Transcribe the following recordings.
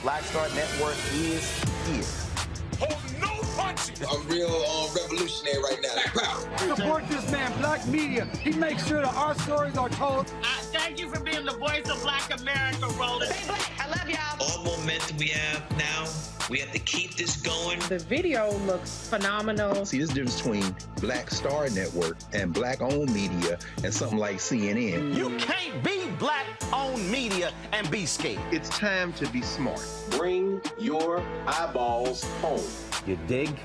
Black Star Network is here. Hold no punches. I'm real revolutionary right now. Support this man, Black Media. He makes sure that our stories are told. Thank you for being the voice of Black America, Roland. Stay black. I love y'all. All momentum we have now, we have to keep this going. The video looks phenomenal. See, this difference between Black Star Network and Black-owned media and something like CNN. You can't be Black-owned media and be scared. It's time to be smart. Bring your eyeballs home. You dig?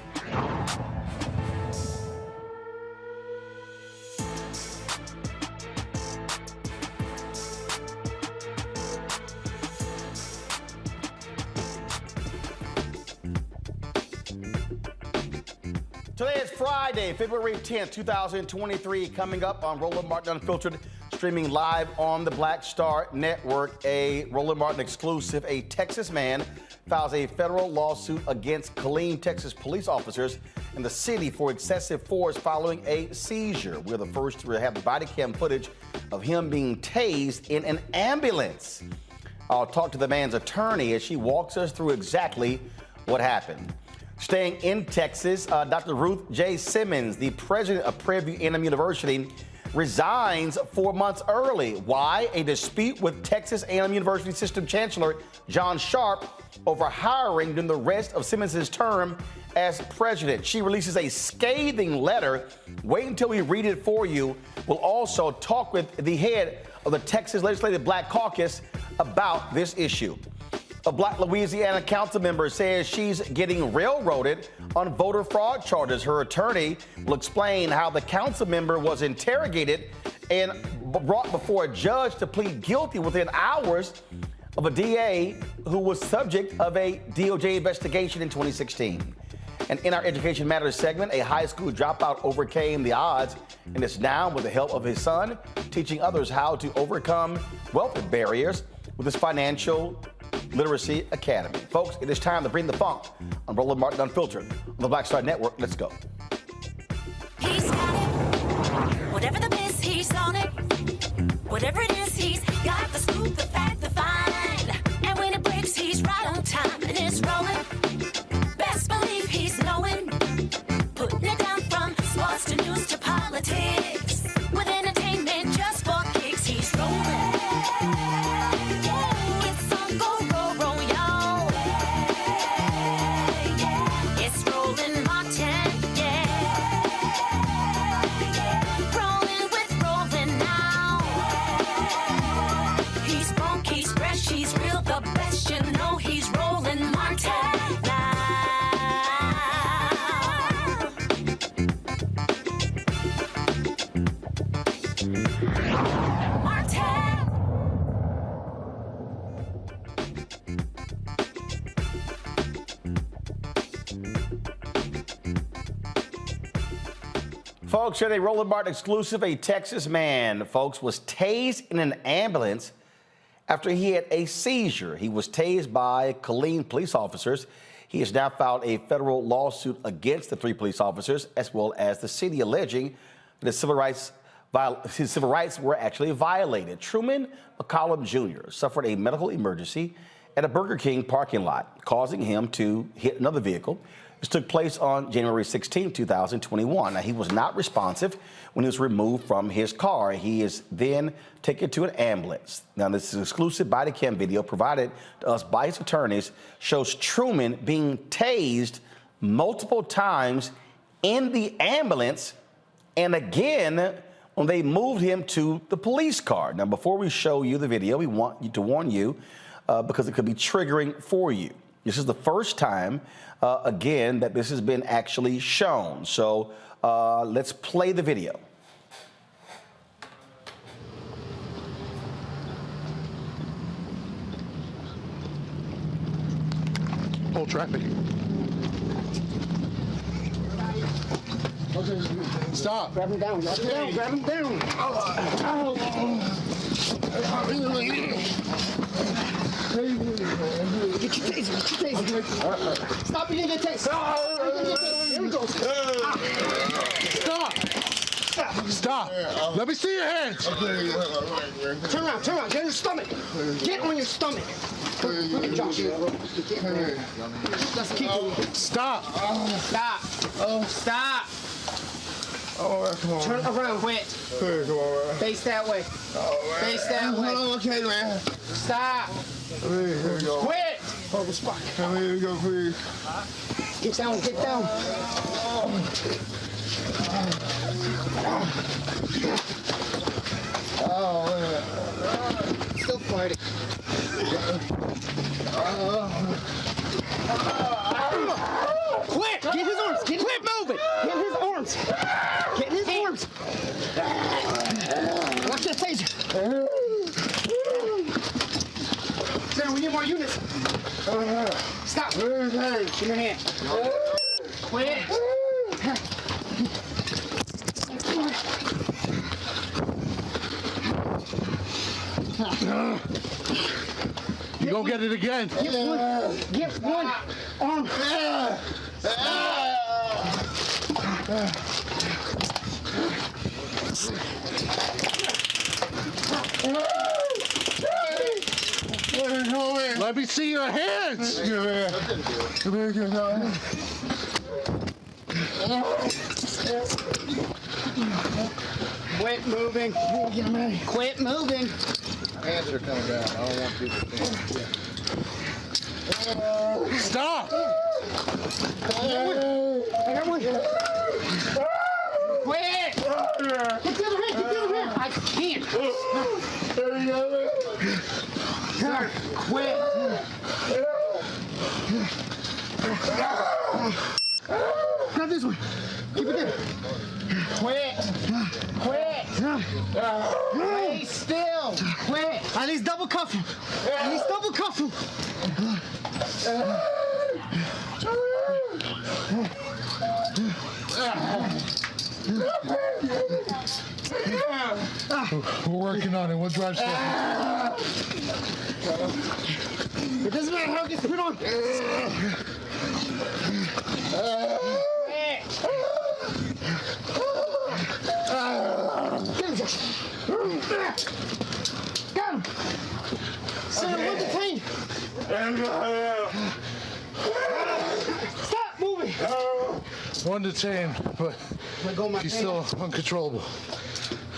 Today is Friday, February 10th, 2023. Coming up on Roland Martin Unfiltered, streaming live on the Black Star Network. A Roland Martin exclusive. A Texas man files a federal lawsuit against Killeen, Texas police officers in the city for excessive force following a seizure. We're the first to have the body cam footage of him being tased in an ambulance. I'll talk to the man's attorney as she walks us through exactly what happened. Staying in Texas, Dr. Ruth J. Simmons, the president of Prairie View A&M University, resigns 4 months early. Why? A dispute with Texas A&M University System Chancellor John Sharp over hiring during the rest of Simmons' term as president. She releases a scathing letter. Wait until we read it for you. We'll also talk with the head of the Texas Legislative Black Caucus about this issue. A Black Louisiana council member says she's getting railroaded on voter fraud charges. Her attorney will explain how the council member was interrogated and brought before a judge to plead guilty within hours of a DA who was subject of a DOJ investigation in 2016. And in our Education Matters segment, a high school dropout overcame the odds and is now, with the help of his son, teaching others how to overcome wealth barriers with his financial Literacy Academy. Folks, it is time to bring the funk on Roland Martin Unfiltered on the Black Star Network. Let's go. He's got it. Whatever the biz, he's on it. Whatever it is, he's got the scoop, the fact, the find. And when it breaks, he's right on time and it's rolling. Best believe he's knowing. Putting it down from sports to news to politics. With entertainment just for kicks, he's rolling. Folks, here a Roland Martin exclusive. A Texas man, folks, was tased in an ambulance after he had a seizure. He was tased by Killeen police officers. He has now filed a federal lawsuit against the 3 police officers, as well as the city, alleging that his civil rights were actually violated. Truman McCollum Jr. suffered a medical emergency at a Burger King parking lot, causing him to hit another vehicle. This took place on January 16, 2021. Now, he was not responsive when he was removed from his car. He is then taken to an ambulance. Now, this is exclusive body cam video provided to us by his attorneys, shows Truman being tased multiple times in the ambulance, and again when they moved him to the police car. Now, before we show you the video, we want to warn you because it could be triggering for you. This is the first time, again, that this has been actually shown. So let's play the video. Whole traffic. Stop. Grab him down. Grab him down. Grab him down. Get your taser. Get your taser. Stop. You get taser. Here we go. Stop. Stop. Let me see your hands. Turn around. Turn around. Get on your stomach. Get on your stomach. Look at Josh. Let's keep it. Stop. Stop. Stop. Oh, come on. Turn around, quick. Hey, come on, man. Face that way. Oh, man. Face that way. Okay, man. Stop. Here we go. Quit. Hold the spot. Here we go, please. Get down. Get down. Oh, man. Still fighting. Quit! Get his arms! Quit moving! Get his arms! Get his arms! Watch that taser! Sarah, we need more units! Stop! Give me your hand. Quit! You gonna get it again? Get one arm. Let me see your hands. Come here. Quit moving. Quit moving. Hands are coming down. I don't want people to. Stop! I got one. Quit! Get the other hand. Get the other hand. I can't. Sir, quit. Grab this one. Keep it there. Quit. Quit. Stay still. Quit. At least double cuff him. At least double cuff him. We're working on it. We'll drive slow. It doesn't matter how it gets put on. Get him, Josh. Got him. Son, one detained. Stop moving. One detained, but he's still uncontrollable.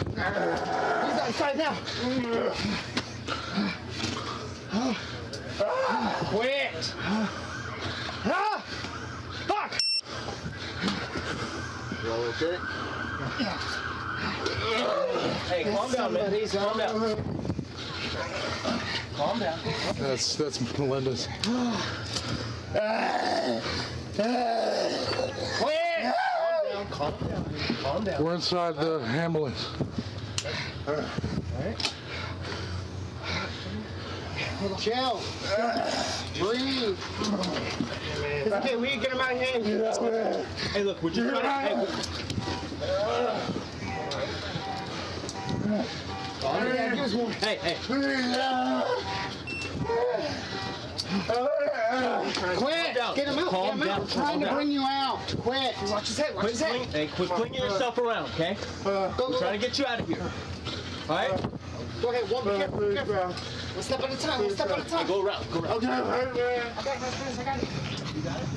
He's outside now. Quit. Fuck. You all okay? Yeah. Hey, calm down, man. Calm down. Calm down. That's Melinda's. Quit. Calm down. Calm down. We're inside the ambulance. All right. Chill. Breathe. It's okay, we can get him out of here. Hey, look, we're just trying to... Hey, hey. Quit! Get him out! Calm Get him down. out! I'm trying to bring you out. Quit! Watch his head. Watch his head. Hey, quit flinging yourself around, okay? Go, I'm trying to get you out of here. All right? Go ahead. One, be careful. Be careful. One step at a time. One step at a time. Go around. Go around. Okay, man. I got it. I got it. You got it?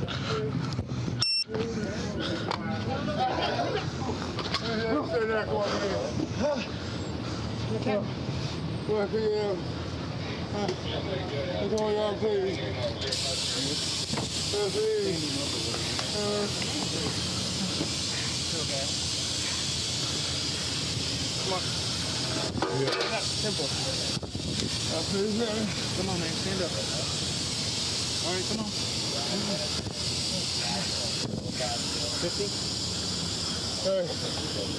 Simple. Come on, man. Stand up. All right, come on. 50? Hey,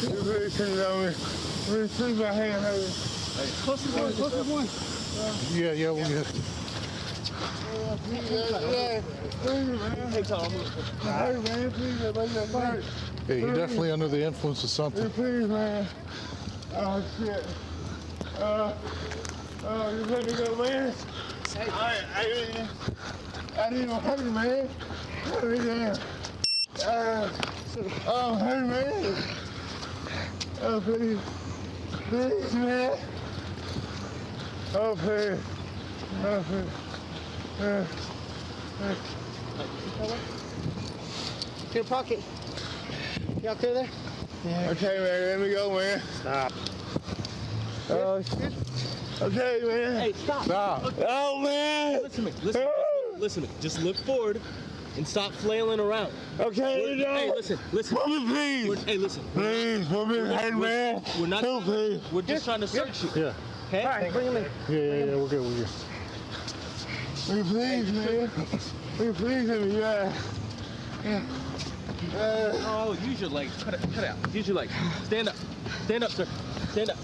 you really turn it on me. Really sleep my hand, hey. Close as one. Close as one. Yeah, we'll get it. Hey, Tom. Hey, man, please, yeah, you're definitely under the influence of something. Please, man. Oh, shit. You let me go, man. I didn't even hurt you, man. Oh, hey, man. Oh, please. Please, man. Oh, please. Oh, please. Your pocket. Y'all clear there? Yeah. Okay, man, let me go, man. Stop. Oh, shit. Okay, man. Hey, stop. Stop. Oh, man. Listen to me. Listen to me. Just look forward and stop flailing around. Okay, Hey, listen. Put me, please. Hey, listen. Please, put me, hey, man. We're not. Please. We're just trying to search you. Yeah. Okay? All right, bring him in. Yeah, we're good. Will you please, man? Will you please let me, Oh, use your legs. Cut it out. Use your legs. Stand up. Stand up, sir. Stand up.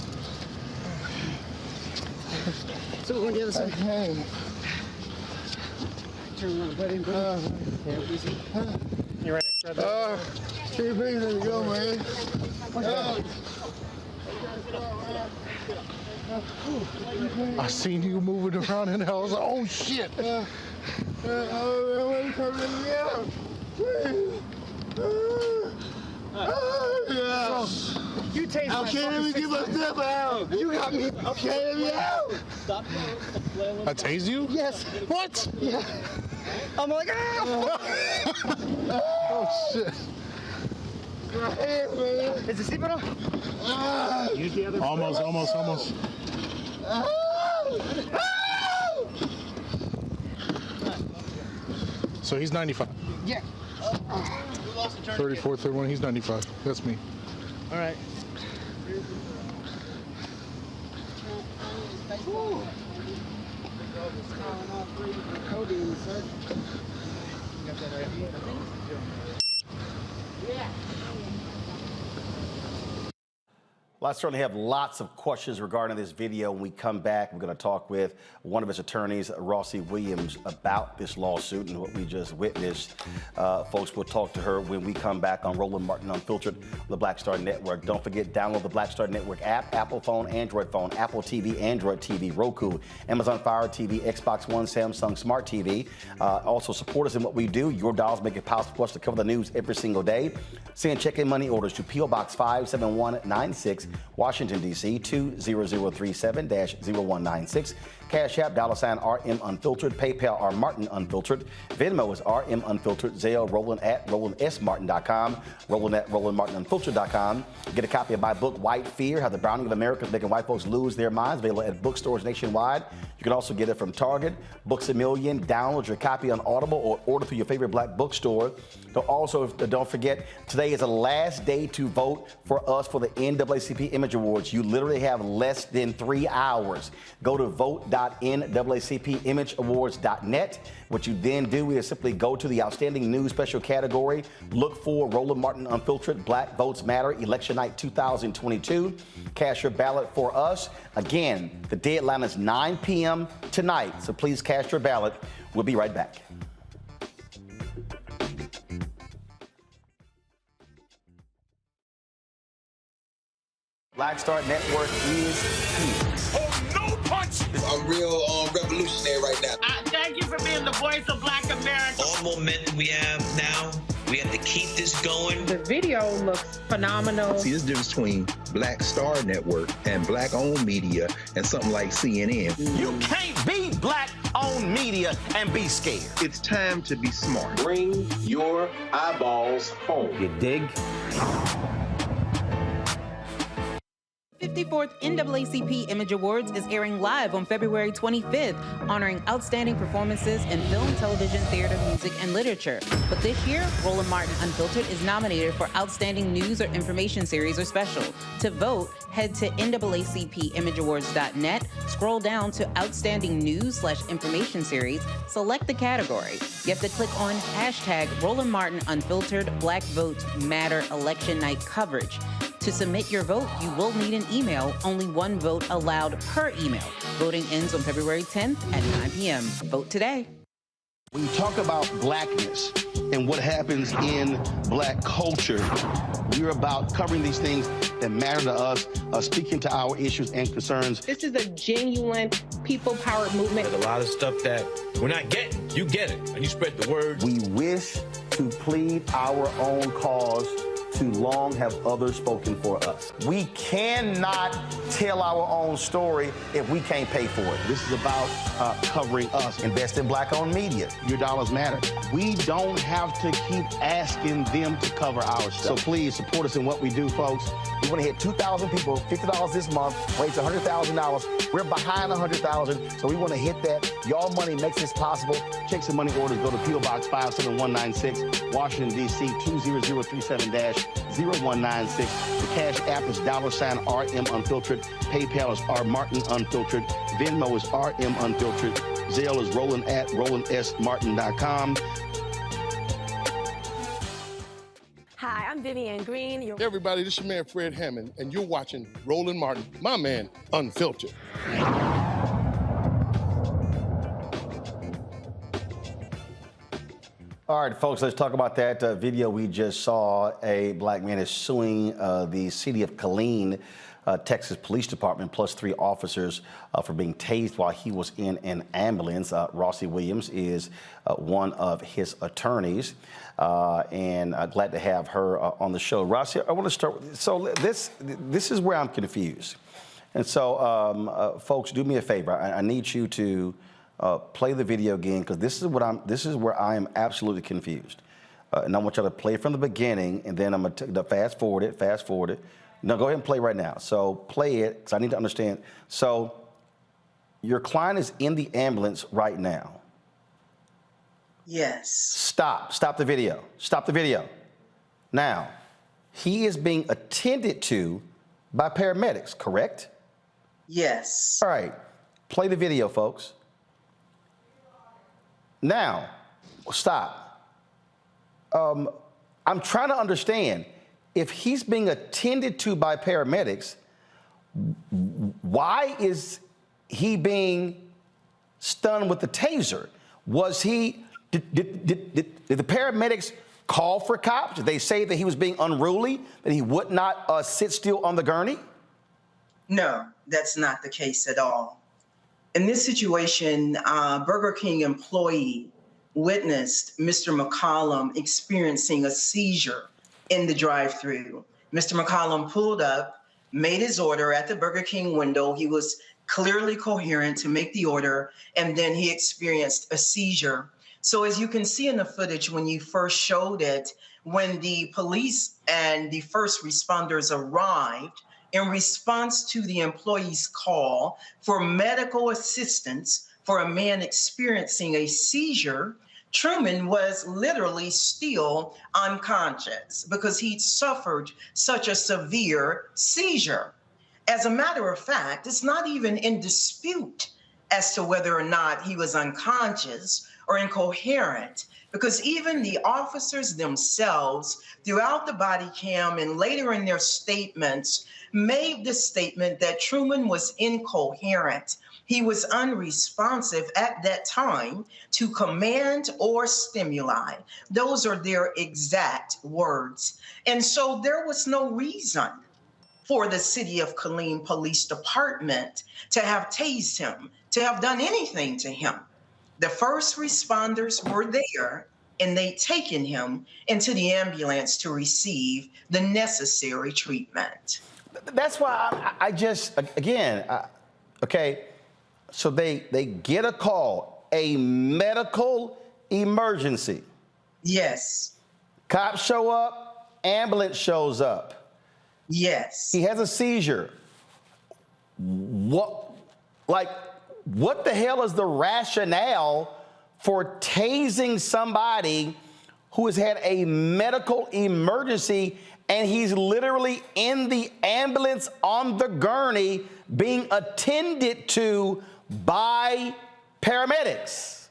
So we're going to the other side. Okay. Turn around, buddy. Yeah, easy. You're right. Can you please let me go, man? I seen you moving around in there. I was like, oh, shit. You tased my Okay, let me get myself out. You got me. Okay, let me out. Stop flailing. I tased you? Yes. What? Yeah. I'm like, ah! Oh, shit. Is the seatbelt on? Use the other. Almost. So he's 95. Yeah. 34, 31, he's 95. That's me. All right. Well, I certainly have lots of questions regarding this video. When we come back, we're going to talk with one of his attorneys, Rossi Williams, about this lawsuit and what we just witnessed. Folks, we'll talk to her when we come back on Roland Martin Unfiltered, the Black Star Network. Don't forget, download the Black Star Network app, Apple phone, Android phone, Apple TV, Android TV, Roku, Amazon Fire TV, Xbox One, Samsung Smart TV. Also, support us in what we do. Your dollars make it possible for us to cover the news every single day. Send check-in money orders to P.O. Box 57196, Washington, D.C. 20037-0196. Cash App, $RM Unfiltered. PayPal, R Martin Unfiltered. Venmo is RM Unfiltered. Zelle, Roland at RolandSMartin.com. Roland at RolandMartinUnfiltered.com. Get a copy of my book, White Fear, How the Browning of America is Making White Folks Lose Their Minds, available at bookstores nationwide. You can also get it from Target, Books A Million. Download your copy on Audible or order through your favorite black bookstore. Also, don't forget, today is the last day to vote for us for the NAACP Image Awards. You literally have less than 3 hours. Go to vote.NAACPImageAwards.net. What you then do is simply go to the Outstanding News Special category, look for Roland Martin Unfiltered, Black Votes Matter, Election Night 2022. Cast your ballot for us. Again, the deadline is 9 p.m. tonight, so please cast your ballot. We'll be right back. Black Star Network is here. Oh, no punches! I'm real revolutionary right now. Thank you for being the voice of Black America. All momentum we have now, we have to keep this going. The video looks phenomenal. See, there's a difference between Black Star Network and black-owned media and something like CNN. You can't be black-owned media and be scared. It's time to be smart. Bring your eyeballs home. You dig? 54th NAACP Image Awards is airing live on February 25th, honoring outstanding performances in film, television, theater, music, and literature. But this year, Roland Martin Unfiltered is nominated for Outstanding News or Information Series or Special. To vote, head to NAACPImageAwards.net, scroll down to Outstanding News/Information Series, select the category. You have to click on hashtag Roland Martin Unfiltered Black Votes Matter Election Night coverage. To submit your vote, you will need an email. Only one vote allowed per email. Voting ends on February 10th at 9 p.m. Vote today. When you talk about blackness and what happens in black culture, we're about covering these things that matter to us, speaking to our issues and concerns. This is a genuine people-powered movement. There's a lot of stuff that we're not getting. You get it, and you spread the word. We wish to plead our own cause. Too long have others spoken for us. We cannot tell our own story if we can't pay for it. This is about covering us. Invest in black-owned media. Your dollars matter. We don't have to keep asking them to cover our stuff. So please support us in what we do, folks. We want to hit 2,000 people, $50 this month, raise $100,000. We're behind 100,000, so we want to hit that. Y'all money makes this possible. Checks and money orders go to P.O. Box 57196, Washington, D.C. 20037-0196. The Cash App is $RM Unfiltered. PayPal is R Martin Unfiltered. Venmo is RM Unfiltered. Zelle is Roland at RolandSMartin.com. Hi, I'm Vivian Green. Hey everybody, this is your man Fred Hammond, and you're watching Roland Martin, my man, Unfiltered. All right, folks, let's talk about that video we just saw. A black man is suing the city of Killeen, Texas Police Department, plus 3 officers for being tased while he was in an ambulance. Rossi Williams is one of his attorneys, and glad to have her on the show. Rossi, I want to start with, so this is where I'm confused. And so, folks, do me a favor. I need you to play the video again, because this is where I am absolutely confused. And I want y'all to play it from the beginning, and then I'm going to fast forward it. No, go ahead and play right now. So play it, because I need to understand. So your client is in the ambulance right now. Yes. Stop the video. Stop the video. Now, he is being attended to by paramedics, correct? Yes. All right, play the video, folks. Now, stop. I'm trying to understand, if he's being attended to by paramedics, why is he being stunned with the taser? Did the paramedics call for cops? Did they say that he was being unruly, that he would not sit still on the gurney? No, that's not the case at all. In this situation, Burger King employee witnessed Mr. McCollum experiencing a seizure in the drive-thru. Mr. McCollum pulled up, made his order at the Burger King window. He was clearly coherent to make the order, and then he experienced a seizure. So as you can see in the footage, when you first showed it, when the police and the first responders arrived, in response to the employee's call for medical assistance for a man experiencing a seizure, Truman was literally still unconscious because he'd suffered such a severe seizure. As a matter of fact, it's not even in dispute as to whether or not he was unconscious or incoherent, because even the officers themselves, throughout the body cam and later in their statements, made the statement that Truman was incoherent. He was unresponsive at that time to command or stimuli. Those are their exact words. And so there was no reason for the city of Killeen Police Department to have tased him, to have done anything to him. The first responders were there, and they'd taken him into the ambulance to receive the necessary treatment. That's why I just, again, okay, so they get a call, a medical emergency. Yes. Cops show up, ambulance shows up. Yes. He has a seizure. What the hell is the rationale for tasing somebody who has had a medical emergency and he's literally in the ambulance on the gurney being attended to by paramedics?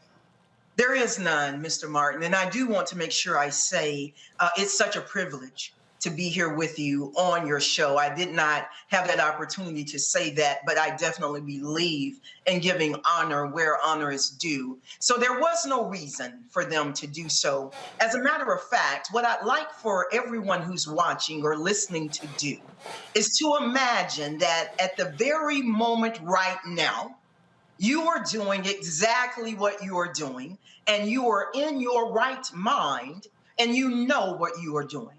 There is none, Mr. Martin, and I do want to make sure I say it's such a privilege to be here with you on your show. I did not have that opportunity to say that, but I definitely believe in giving honor where honor is due. So there was no reason for them to do so. As a matter of fact, what I'd like for everyone who's watching or listening to do is to imagine that at the very moment right now, you are doing exactly what you are doing, and you are in your right mind, and you know what you are doing.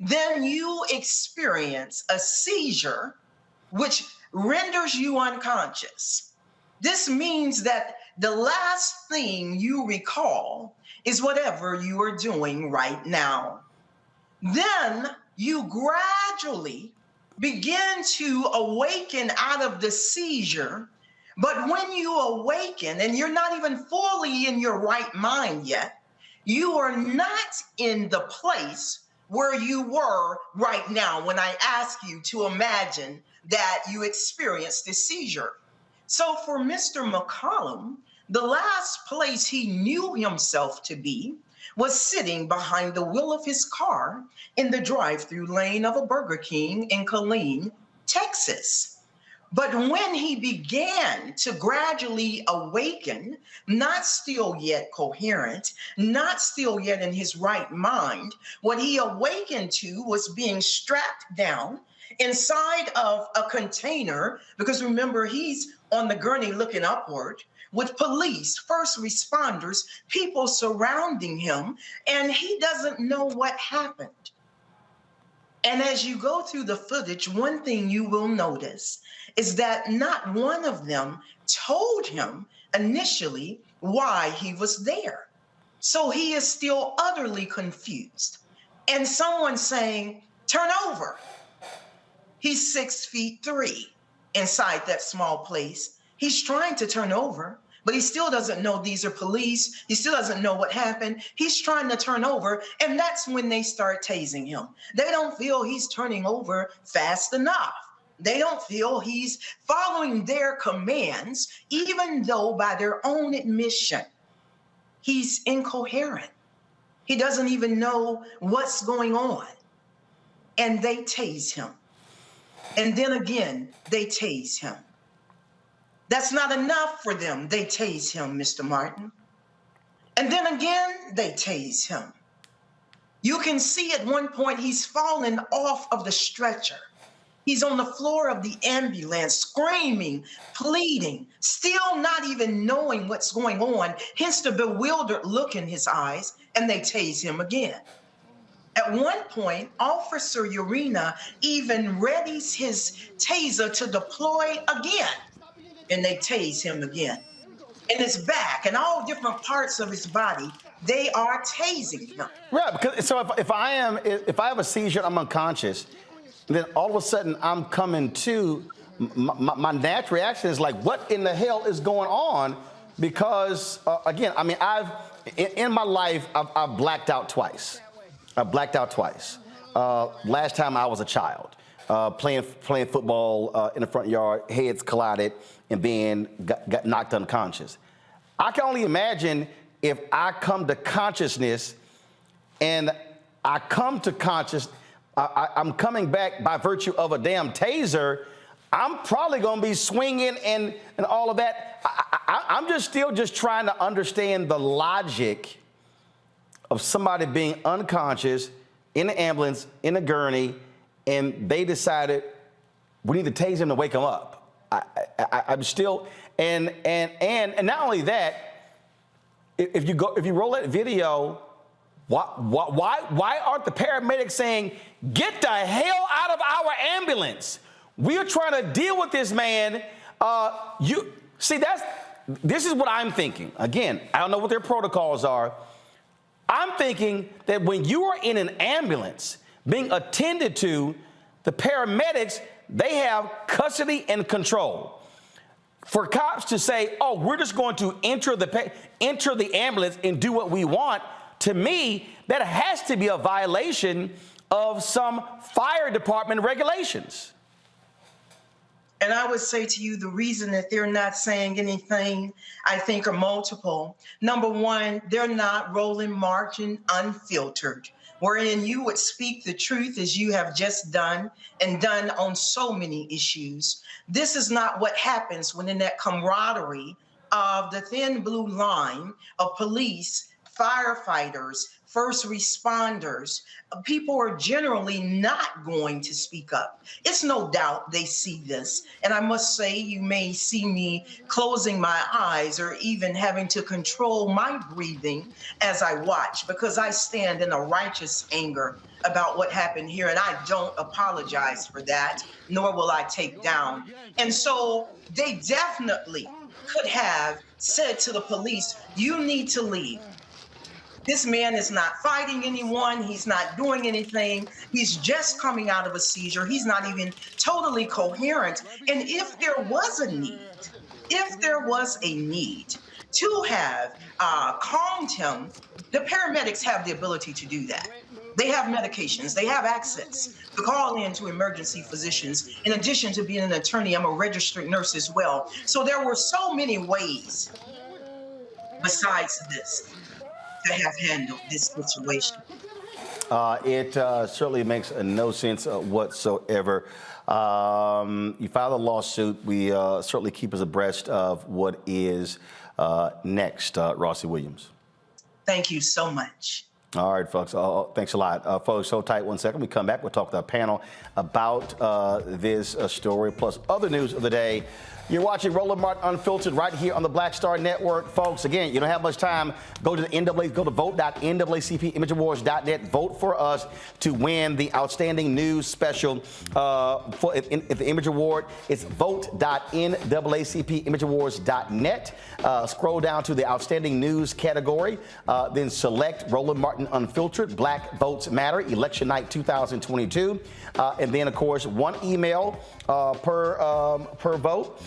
Then you experience a seizure, which renders you unconscious. This means that the last thing you recall is whatever you are doing right now. Then you gradually begin to awaken out of the seizure. But when you awaken and you're not even fully in your right mind yet, you are not in the place where you were right now when I ask you to imagine that you experienced this seizure. So for Mr. McCollum, the last place he knew himself to be was sitting behind the wheel of his car in the drive-through lane of a Burger King in Killeen, Texas. But when he began to gradually awaken, not still yet coherent, not still yet in his right mind, what he awakened to was being strapped down inside of a container, because remember, he's on the gurney looking upward, with police, first responders, people surrounding him, and he doesn't know what happened. And as you go through the footage, one thing you will notice is that not one of them told him initially why he was there. So he is still utterly confused. And someone saying, turn over. He's 6'3" inside that small place. He's trying to turn over, but he still doesn't know these are police. He still doesn't know what happened. He's trying to turn over, and that's when they start tasing him. They don't feel he's turning over fast enough. They don't feel he's following their commands, even though by their own admission, he's incoherent. He doesn't even know what's going on. And they tase him. And then again, they tase him. That's not enough for them. They tase him, Mr. Martin. And then again, they tase him. You can see at one point he's fallen off of the stretcher. He's on the floor of the ambulance, screaming, pleading, still not even knowing what's going on, hence the bewildered look in his eyes, and they tase him again. At one point, Officer Urena even readies his taser to deploy again, and they tase him again. In his back and all different parts of his body, they are tasing him. Right, because so if I have a seizure, I'm unconscious, then all of a sudden I'm coming to, my natural reaction is like, what in the hell is going on? Because again, I mean, in my life, I've blacked out twice. I blacked out twice. Last time I was a child, playing football in the front yard, heads collided, and got knocked unconscious. I can only imagine if I come to consciousness, and I come to consciousness, I'm coming back by virtue of a damn taser, I'm probably going to be swinging and all of that. I'm still trying to understand the logic of somebody being unconscious in the ambulance, in a gurney, and they decided we need to tase him to wake him up. I'm still, and not only that, if you roll that video, why aren't the paramedics saying, get the hell out of our ambulance? We are trying to deal with this man. This is what I'm thinking. Again, I don't know what their protocols are. I'm thinking that when you are in an ambulance being attended to, the paramedics, they have custody and control. For cops to say, oh, we're just going to enter the ambulance and do what we want, to me, that has to be a violation of some fire department regulations. And I would say to you, the reason that they're not saying anything, I think, are multiple. Number one, they're not Roland Martin unfiltered, wherein you would speak the truth as you have just done and done on so many issues. This is not what happens when in that camaraderie of the thin blue line of police, firefighters, first responders, people are generally not going to speak up. It's no doubt they see this. And I must say, you may see me closing my eyes or even having to control my breathing as I watch, because I stand in a righteous anger about what happened here. And I don't apologize for that, nor will I take down. And so they definitely could have said to the police, you need to leave. This man is not fighting anyone. He's not doing anything. He's just coming out of a seizure. He's not even totally coherent. And if there was a need to have calmed him, the paramedics have the ability to do that. They have medications. They have access to call in to emergency physicians. In addition to being an attorney, I'm a registered nurse as well. So there were so many ways besides this to have handled this situation. It certainly makes no sense whatsoever. You filed a lawsuit. We certainly keep us abreast of what is next, Rossi Williams. Thank you so much. All right, folks. Thanks a lot. Folks, hold tight 1 second. We come back. We'll talk to our panel about this story, plus other news of the day. You're watching Roland Martin Unfiltered right here on the Black Star Network. Folks, again, you don't have much time. Go to the go to vote.naacpawards.net. Vote for us to win the Outstanding News Special for the Image Award. It's vote.naacpawards.net. Scroll down to the Outstanding News category. Then select Roland Martin Unfiltered, Black Votes Matter, Election Night 2022. And then, of course, one email per vote.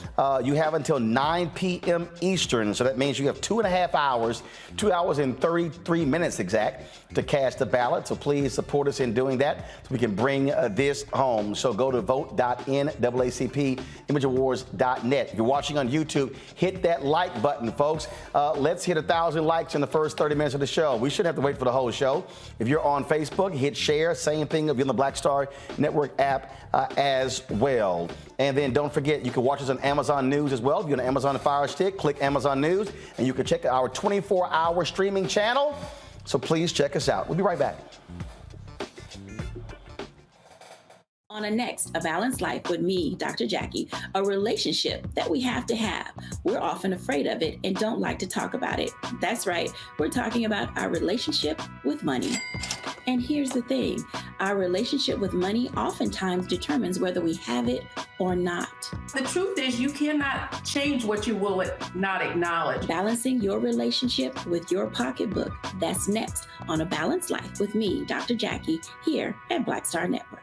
You have until 9 p.m. Eastern, so that means you have 2.5 hours, 2 hours and 33 minutes exact, to cast a ballot. So please support us in doing that so we can bring this home. So go to vote.naacpawards.net. If you're watching on YouTube, hit that like button, folks. Let's hit 1,000 likes in the first 30 minutes of the show. We shouldn't have to wait for the whole show. If you're on Facebook, hit share. Same thing if you're on the Black Star Network app as well. And then don't forget, you can watch us on Amazon News as well. If you're on Amazon Fire Stick, click Amazon News, and you can check our 24-hour streaming channel. So please check us out. We'll be right back. On a next, A Balanced Life with me, Dr. Jackie, a relationship that we have to have. We're often afraid of it and don't like to talk about it. That's right, we're talking about our relationship with money. And here's the thing, our relationship with money oftentimes determines whether we have it or not. The truth is you cannot change what you will not acknowledge. Balancing your relationship with your pocketbook. That's next on A Balanced Life with me, Dr. Jackie, here at Black Star Network.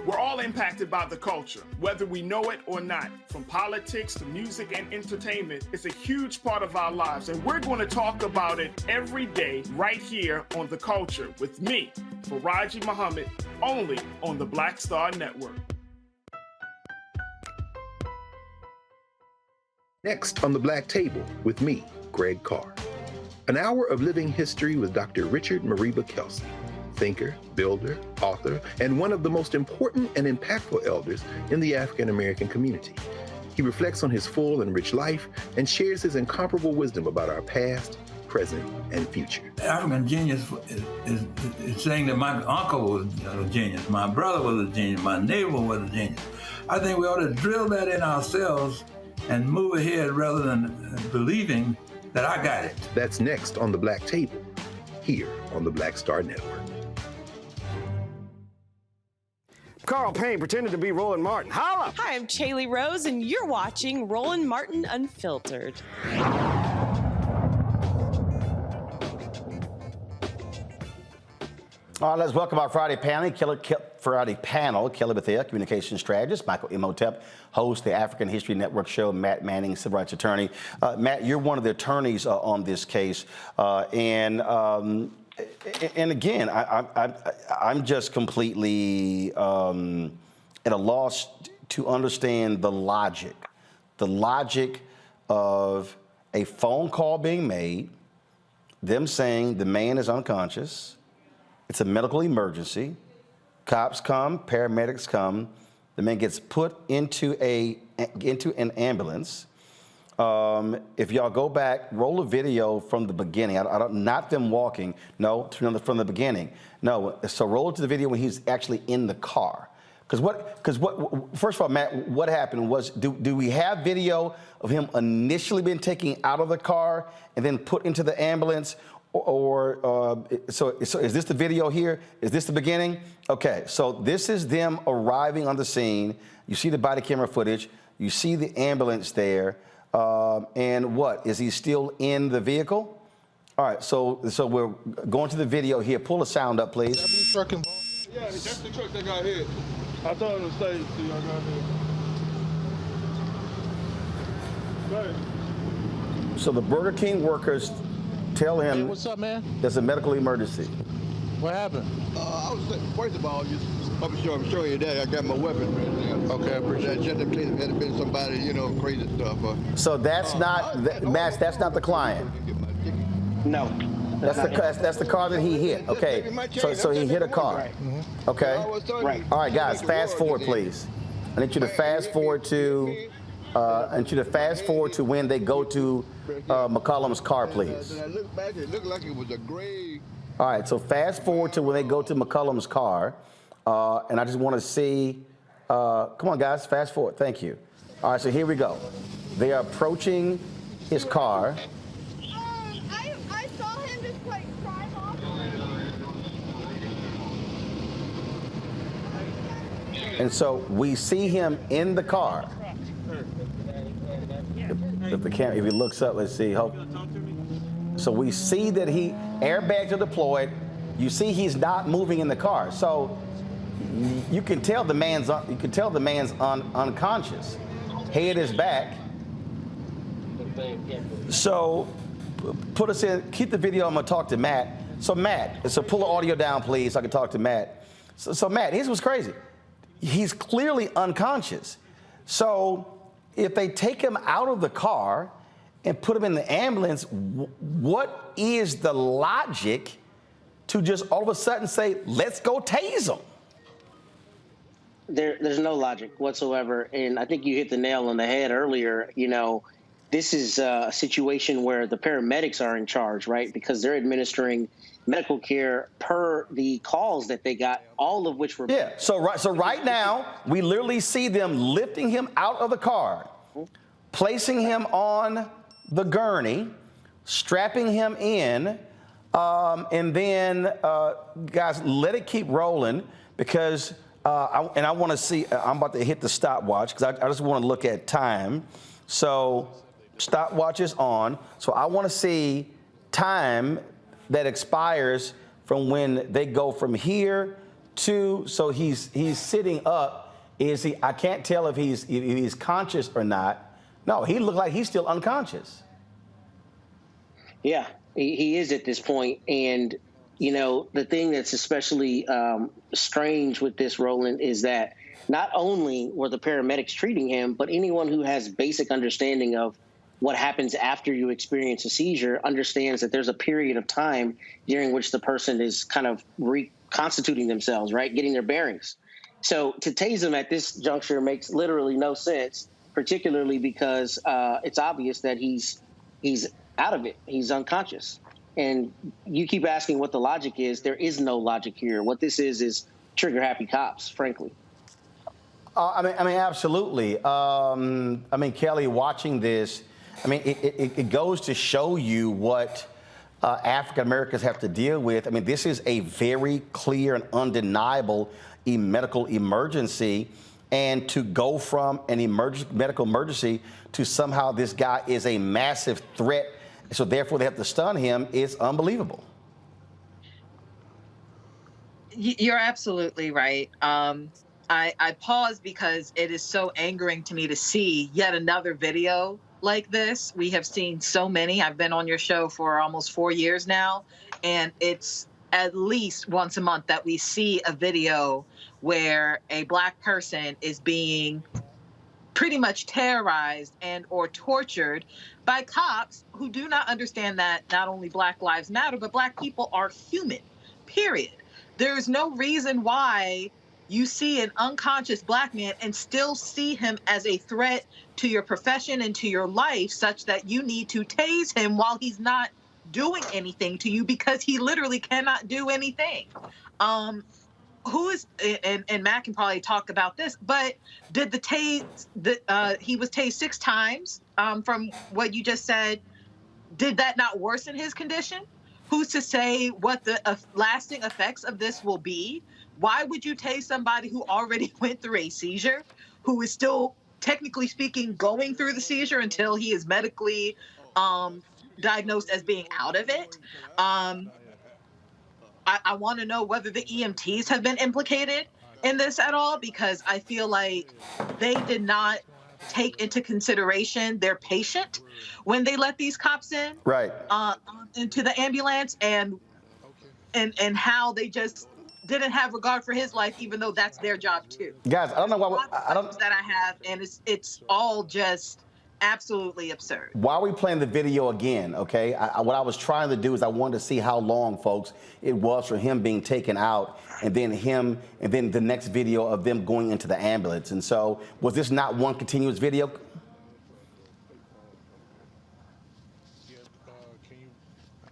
We're all impacted by the culture, whether we know it or not. From politics to music and entertainment, it's a huge part of our lives, and we're going to talk about it every day right here on The Culture with me, Faraji Muhammad, only on the Black Star Network. Next on The Black Table with me, Greg Carr. An hour of living history with Dr. Richard Mariba Kelsey, thinker, builder, author, and one of the most important and impactful elders in the African American community. He reflects on his full and rich life and shares his incomparable wisdom about our past, present, and future. African genius is saying that my uncle was a genius, my brother was a genius, my neighbor was a genius. I think we ought to drill that in ourselves and move ahead rather than believing that I got it. That's next on The Black Table, here on the Black Star Network. Carl Payne pretended to be Roland Martin. Holla! Hi, I'm Chaley Rose, and you're watching Roland Martin Unfiltered. All right, let's welcome our Friday panel, Kelly Bethea, communications strategist, Michael Imhotep, host the African History Network show, Matt Manning, civil rights attorney. Matt, you're one of the attorneys on this case, and again, I'm just completely at a loss to understand the logic of a phone call being made, them saying the man is unconscious. It's a medical emergency. Cops come, paramedics come. The man gets put into an ambulance. If y'all go back, roll a video from the beginning. Not them walking. No, from the beginning. No. So roll it to the video when he's actually in the car. Because first of all, Matt, what happened was, do we have video of him initially being taken out of the car and then put into the ambulance? So is this the video here? Is this the beginning? Okay, so this is them arriving on the scene. You see the body camera footage. You see the ambulance there. And what? Is he still in the vehicle? All right, so we're going to the video here. Pull the sound up, please. That blue truck involved? Yeah, that's the truck that got hit. I told him to stay. See, I got hit. So the Burger King workers tell him, hey, what's up, man? There's a medical emergency. What happened? I was first of all, I'm showing you that I got my weapon right now. Okay, I appreciate it. Just in case it had been somebody, crazy stuff. So that's not, Matt, that's not the client. No. That's the car that he hit. Okay, so he hit a car. Okay. Right. All right, guys, fast forward, please. I need you to fast forward to. I need you to fast forward to when they go to McCollum's car, please. I looked back, it looked like it was a gray. All right, so fast forward to when they go to McCollum's car, and I just want to see. Come on, guys, fast forward. Thank you. All right, so here we go. They are approaching his car. I saw him just drive off. And so we see him in the car. If he looks up, let's see. So we see that airbags are deployed. You see he's not moving in the car. So you can tell the man's unconscious. Head is back. So put us in. Keep the video. I'm gonna talk to Matt. So pull the audio down, please, so I can talk to Matt. So Matt, here's what's crazy. He's clearly unconscious. So if they take him out of the car and put him in the ambulance, what is the logic to just all of a sudden say, let's go tase him? There's no logic whatsoever. And I think you hit the nail on the head earlier. This is a situation where the paramedics are in charge, right? Because they're administering medical care per the calls that they got, all of which were... Yeah, so right now, we literally see them lifting him out of the car, placing him on the gurney, strapping him in, and then, guys, let it keep rolling because, I want to see, I'm about to hit the stopwatch because I just want to look at time. So stopwatch is on. So I want to see time that expires from when they go from here to, so he's sitting up. I can't tell if he's conscious or not. No, he looked like he's still unconscious. Yeah, he is at this point. And, the thing that's especially strange with this, Roland, is that not only were the paramedics treating him, but anyone who has basic understanding of what happens after you experience a seizure understands that there's a period of time during which the person is kind of reconstituting themselves, right? Getting their bearings. So to tase him at this juncture makes literally no sense, particularly because it's obvious that he's out of it. He's unconscious. And you keep asking what the logic is. There is no logic here. What this is trigger happy cops, frankly. I mean, absolutely. I mean, Kelly, watching this, I mean, it goes to show you what African Americans have to deal with. I mean, this is a very clear and undeniable medical emergency. And to go from an medical emergency to somehow this guy is a massive threat, so therefore they have to stun him, is unbelievable. You're absolutely right. I pause because it is so angering to me to see yet another video like this. We have seen so many. I've been on your show for almost 4 years now, and it's at least once a month that we see a video where a Black person is being pretty much terrorized and or tortured by cops who do not understand that not only Black lives matter, but Black people are human, period. There's no reason why you see an unconscious Black man and still see him as a threat to your profession and to your life, such that you need to tase him while he's not doing anything to you, because he literally cannot do anything. Who is, and Matt can probably talk about this, but did the tase, he was tased 6 times, from what you just said, did that not worsen his condition? Who's to say what the lasting effects of this will be? Why would you tase somebody who already went through a seizure, who is still, technically speaking, going through the seizure until he is medically diagnosed as being out of it? I want to know whether the EMTs have been implicated in this at all, because I feel like they did not take into consideration their patient when they let these cops in, right, into the ambulance, and how they just didn't have regard for his life, even though that's their job too. Guys, I don't know why that I have, and it's all just absolutely absurd. Why are we playing the video again? Okay, what I was trying to do is I wanted to see how long, folks, it was for him being taken out, and then the next video of them going into the ambulance. And so, was this not one continuous video?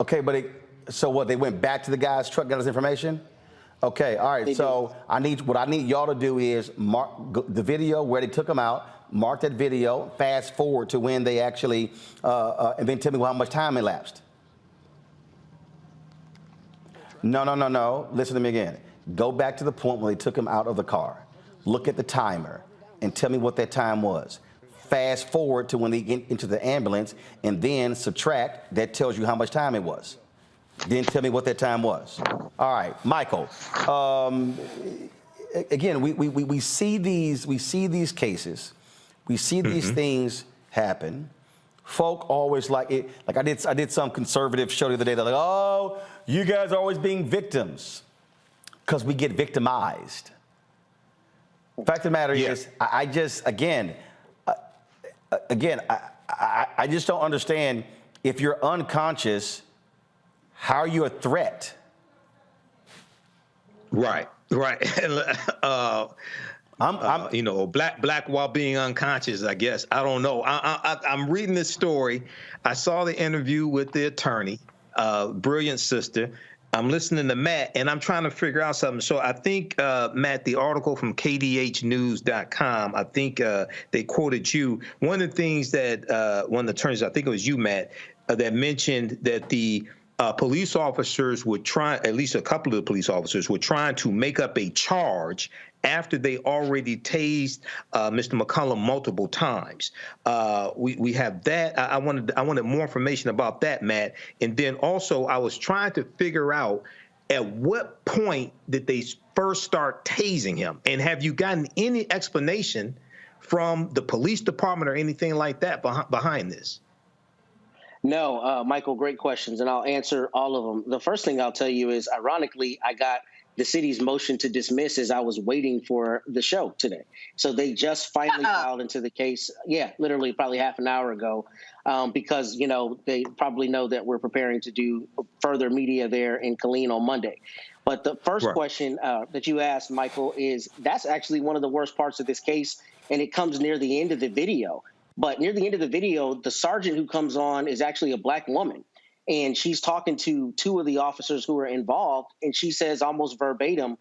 Okay, but so what? They went back to the guy's truck, got his information. Okay, all right. So what I need y'all to do is mark the video where they took him out. Mark that video. Fast forward to when they actually, and then tell me how much time elapsed. No. Listen to me again. Go back to the point when they took him out of the car. Look at the timer and tell me what that time was. Fast forward to when they get into the ambulance, and then subtract. That tells you how much time it was. Then tell me what that time was. All right, Michael. Again, we see these cases, we see these things happen. Folk always like it. Like I did some conservative show the other day. They're like, oh, you guys are always being victims, because we get victimized. Fact of the matter is, I just don't understand. If you're unconscious, how are you a threat? Right. I'm black while being unconscious, I guess. I don't know. I'm reading this story. I saw the interview with the attorney, brilliant sister. I'm listening to Matt, and I'm trying to figure out something. So I think, Matt, the article from kdhnews.com, I think they quoted you. One of the things that one of the attorneys, I think it was you, Matt, that mentioned that the police officers would try, at least a couple of the police officers were trying to make up a charge after they already tased Mr. McCollum multiple times. We have that. I wanted more information about that, Matt. And then also I was trying to figure out at what point did they first start tasing him? And have you gotten any explanation from the police department or anything like that behind this? No, Michael, great questions, and I'll answer all of them. The first thing I'll tell you is, ironically, I got the city's motion to dismiss as I was waiting for the show today. So they just finally filed into the case. Yeah, literally probably half an hour ago, because, they probably know that we're preparing to do further media there in Killeen on Monday. But the first question that you asked, Michael, is that's actually one of the worst parts of this case, and it comes near the end of the video. But near the end of the video, the sergeant who comes on is actually a Black woman. and she's talking to two of the officers who are involved, and she says almost verbatim,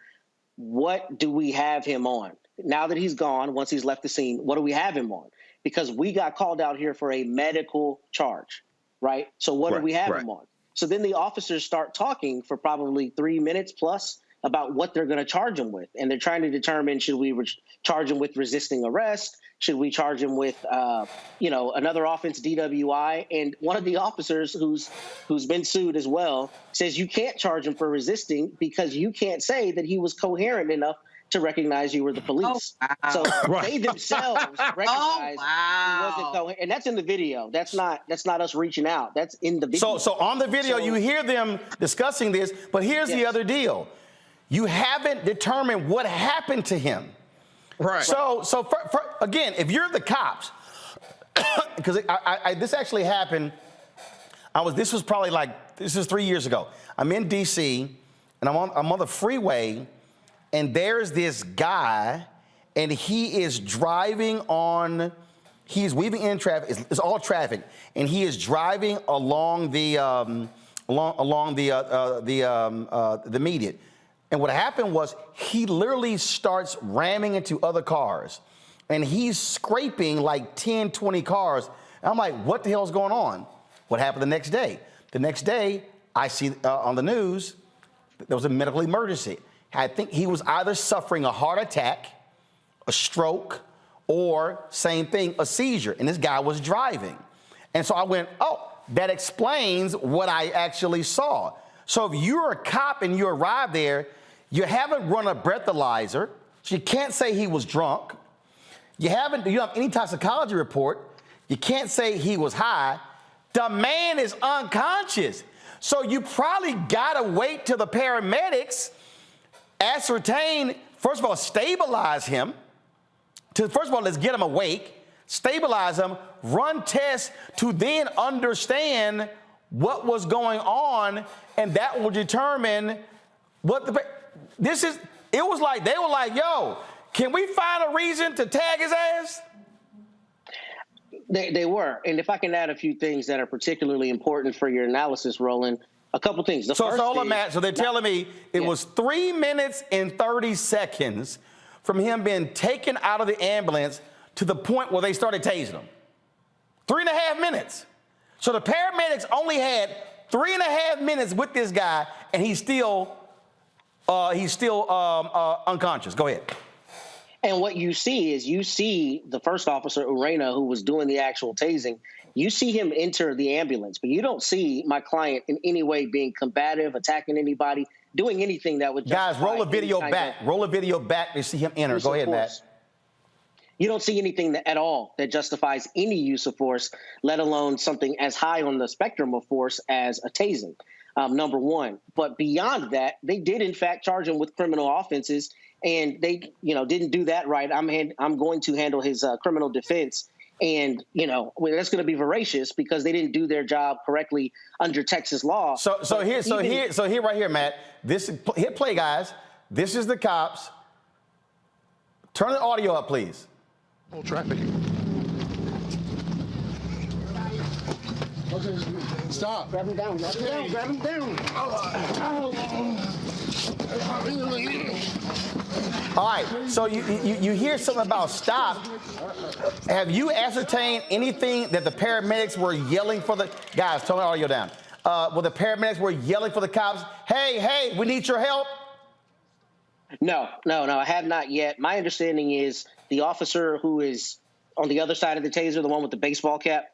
"What do we have him on? Now that he's gone, once he's left the scene, what do we have him on? Because we got called out here for a medical charge, right? So what do we have him on?" So then the officers start talking for probably 3 minutes plus about what they're going to charge him with. And they're trying to determine, should we charge him with resisting arrest? Should we charge him with, another offense, DWI? And one of the officers who's been sued as well says you can't charge him for resisting because you can't say that he was coherent enough to recognize you were the police. Oh, wow. So they themselves recognized he wasn't coherent. And that's in the video. That's not us reaching out. That's in the video. So on the video, you hear them discussing this, but here's the other deal. You haven't determined what happened to him. Right. So again, if you're the cops, because this actually happened, this was 3 years ago. I'm in D.C., and I'm on the freeway, and there's this guy, and he is driving he's weaving in traffic. It's all traffic, and he is driving along the median. And what happened was he literally starts ramming into other cars, and he's scraping like 10, 20 cars. And I'm like, what the hell is going on? What happened the next day? The next day, I see on the news, there was a medical emergency. I think he was either suffering a heart attack, a stroke, or same thing, a seizure. And this guy was driving. And so I went, oh, that explains what I actually saw. So if you're a cop and you arrive there, you haven't run a breathalyzer, so you can't say he was drunk. You don't have any toxicology report. You can't say he was high. The man is unconscious. So you probably gotta wait till the paramedics ascertain, first of all, stabilize him. First of all, let's get him awake, stabilize him, run tests to then understand what was going on, and that will determine what it was like, they were like, yo, can we find a reason to tag his ass? They were. And if I can add a few things that are particularly important for your analysis, Roland, a couple things. So they're telling me it was 3 minutes and 30 seconds from him being taken out of the ambulance to the point where they started tasing him. 3.5 minutes. So the paramedics only had 3.5 minutes with this guy, and he's still unconscious. Go ahead. And what you see is the first officer, Urena, who was doing the actual tasing, you see him enter the ambulance, but you don't see my client in any way being combative, attacking anybody, doing anything that would Guys, roll a video back. Roll a video back to see him enter. Go ahead, Matt. You don't see anything at all that justifies any use of force, let alone something as high on the spectrum of force as a tasing, number one. But beyond that, they did, in fact, charge him with criminal offenses, and they, didn't do that right. I'm going to handle his criminal defense. And, that's going to be voracious because they didn't do their job correctly under Texas law. So here, right here, Matt, hit play, guys. This is the cops. Turn the audio up, please. Whole traffic. Okay, stop. Grab him down. Grab him down. All right, so you hear something about stop. Have you ascertained anything that the paramedics were yelling for the guys? Turn the audio down. Well, the paramedics were yelling for the cops. Hey, we need your help. No, I have not yet. My understanding is the officer who is on the other side of the taser, the one with the baseball cap,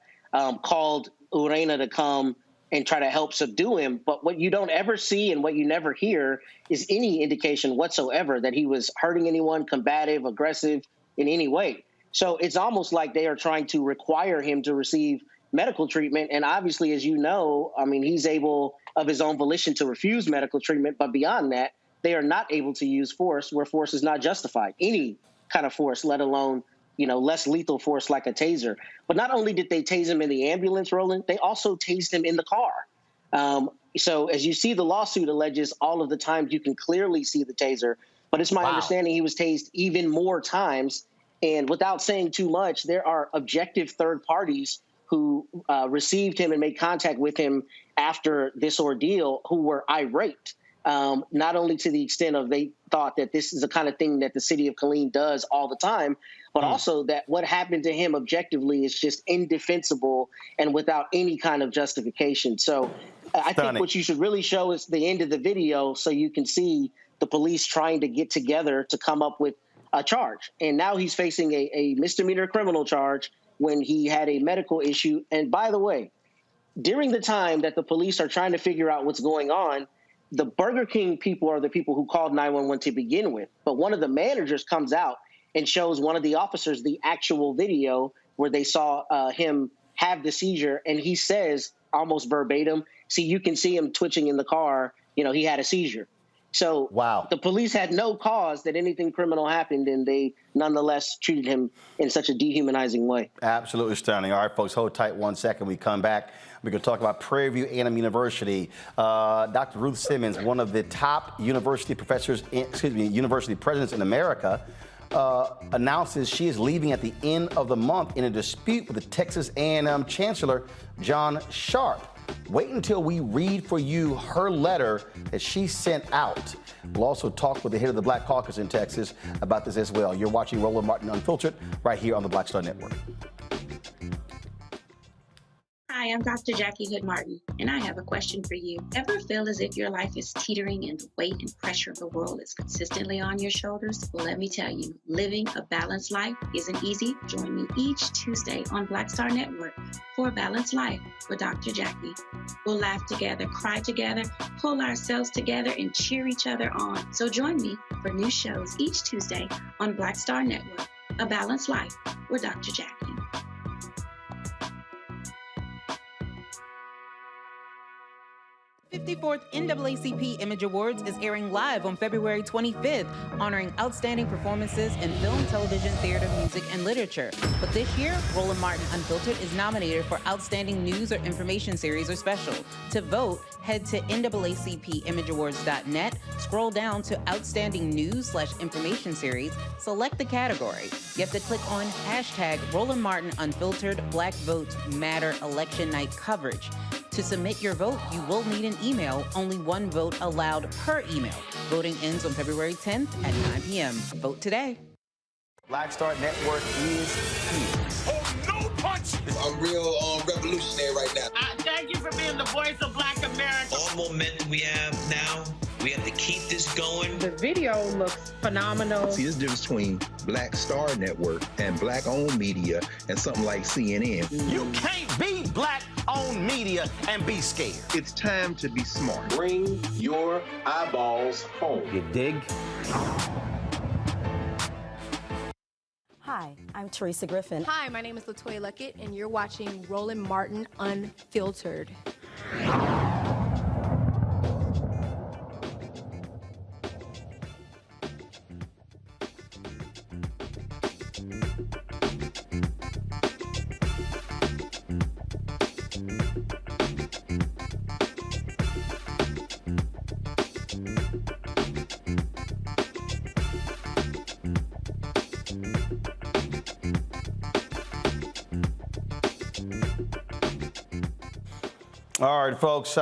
called Urena to come and try to help subdue him. But what you don't ever see and what you never hear is any indication whatsoever that he was hurting anyone, combative, aggressive in any way. So it's almost like they are trying to require him to receive medical treatment. And obviously, as you know, he's able of his own volition to refuse medical treatment. But beyond that, they are not able to use force where force is not justified, any kind of force, let alone, less lethal force like a taser. But not only did they tase him in the ambulance, Roland, they also tased him in the car. So as you see, the lawsuit alleges all of the times you can clearly see the taser. But it's my understanding he was tased even more times. And without saying too much, there are objective third parties who received him and made contact with him after this ordeal who were irate, not only to the extent of they thought that this is the kind of thing that the city of Killeen does all the time, but also that what happened to him objectively is just indefensible and without any kind of justification. So I think what you should really show is the end of the video so you can see the police trying to get together to come up with a charge. And now he's facing a misdemeanor criminal charge when he had a medical issue. And by the way, during the time that the police are trying to figure out what's going on, the Burger King people are the people who called 911 to begin with. But one of the managers comes out and shows one of the officers the actual video where they saw him have the seizure. And he says almost verbatim, see, you can see him twitching in the car. You know, he had a seizure. So the police had no cause that anything criminal happened, and they nonetheless treated him in such a dehumanizing way. Absolutely stunning. All right, folks, hold tight 1 second. We come back. We're going to talk about Prairie View A&M University. Dr. Ruth Simmons, one of the top university professors, university presidents in America, announces she is leaving at the end of the month in a dispute with the Texas A&M Chancellor, John Sharp. Wait until we read for you her letter that she sent out. We'll also talk with the head of the Black Caucus in Texas about this as well. You're watching Roland Martin Unfiltered right here on the Black Star Network. Hi, I'm Dr. Jackie Hood Martin, and I have a question for you. Ever feel as if your life is teetering and the weight and pressure of the world is consistently on your shoulders? Well, let me tell you, living a balanced life isn't easy. Join me each Tuesday on Black Star Network for a Balanced Life with Dr. Jackie. We'll laugh together, cry together, pull ourselves together, and cheer each other on. So join me for new shows each Tuesday on Black Star Network, A Balanced Life with Dr. Jackie. 54th NAACP Image Awards is airing live on February 25th, honoring outstanding performances in film, television, theater, music, and literature. But this year, Roland Martin Unfiltered is nominated for Outstanding News or Information Series or Special. To vote, head to NAACPImageAwards.net, scroll down to Outstanding News/Information Series, select the category. You have to click on hashtag Roland Martin Unfiltered Black Votes Matter Election Night Coverage. To submit your vote, you will need an email. Only one vote allowed per email. Voting ends on February 10th at 9 p.m. Vote today. Black Star Network is here. Oh, no punch! I'm real revolutionary right now. Thank you for being the voice of Black America. All momentum we have now, we have to keep this going. The video looks phenomenal. See, there's a difference between Black Star Network and black-owned media and something like CNN. You can't be black-owned media and be scared. It's time to be smart. Bring your eyeballs home. You dig? Hi, I'm Teresa Griffin. Hi, my name is LaToya Luckett, and you're watching Roland Martin Unfiltered. All right, folks.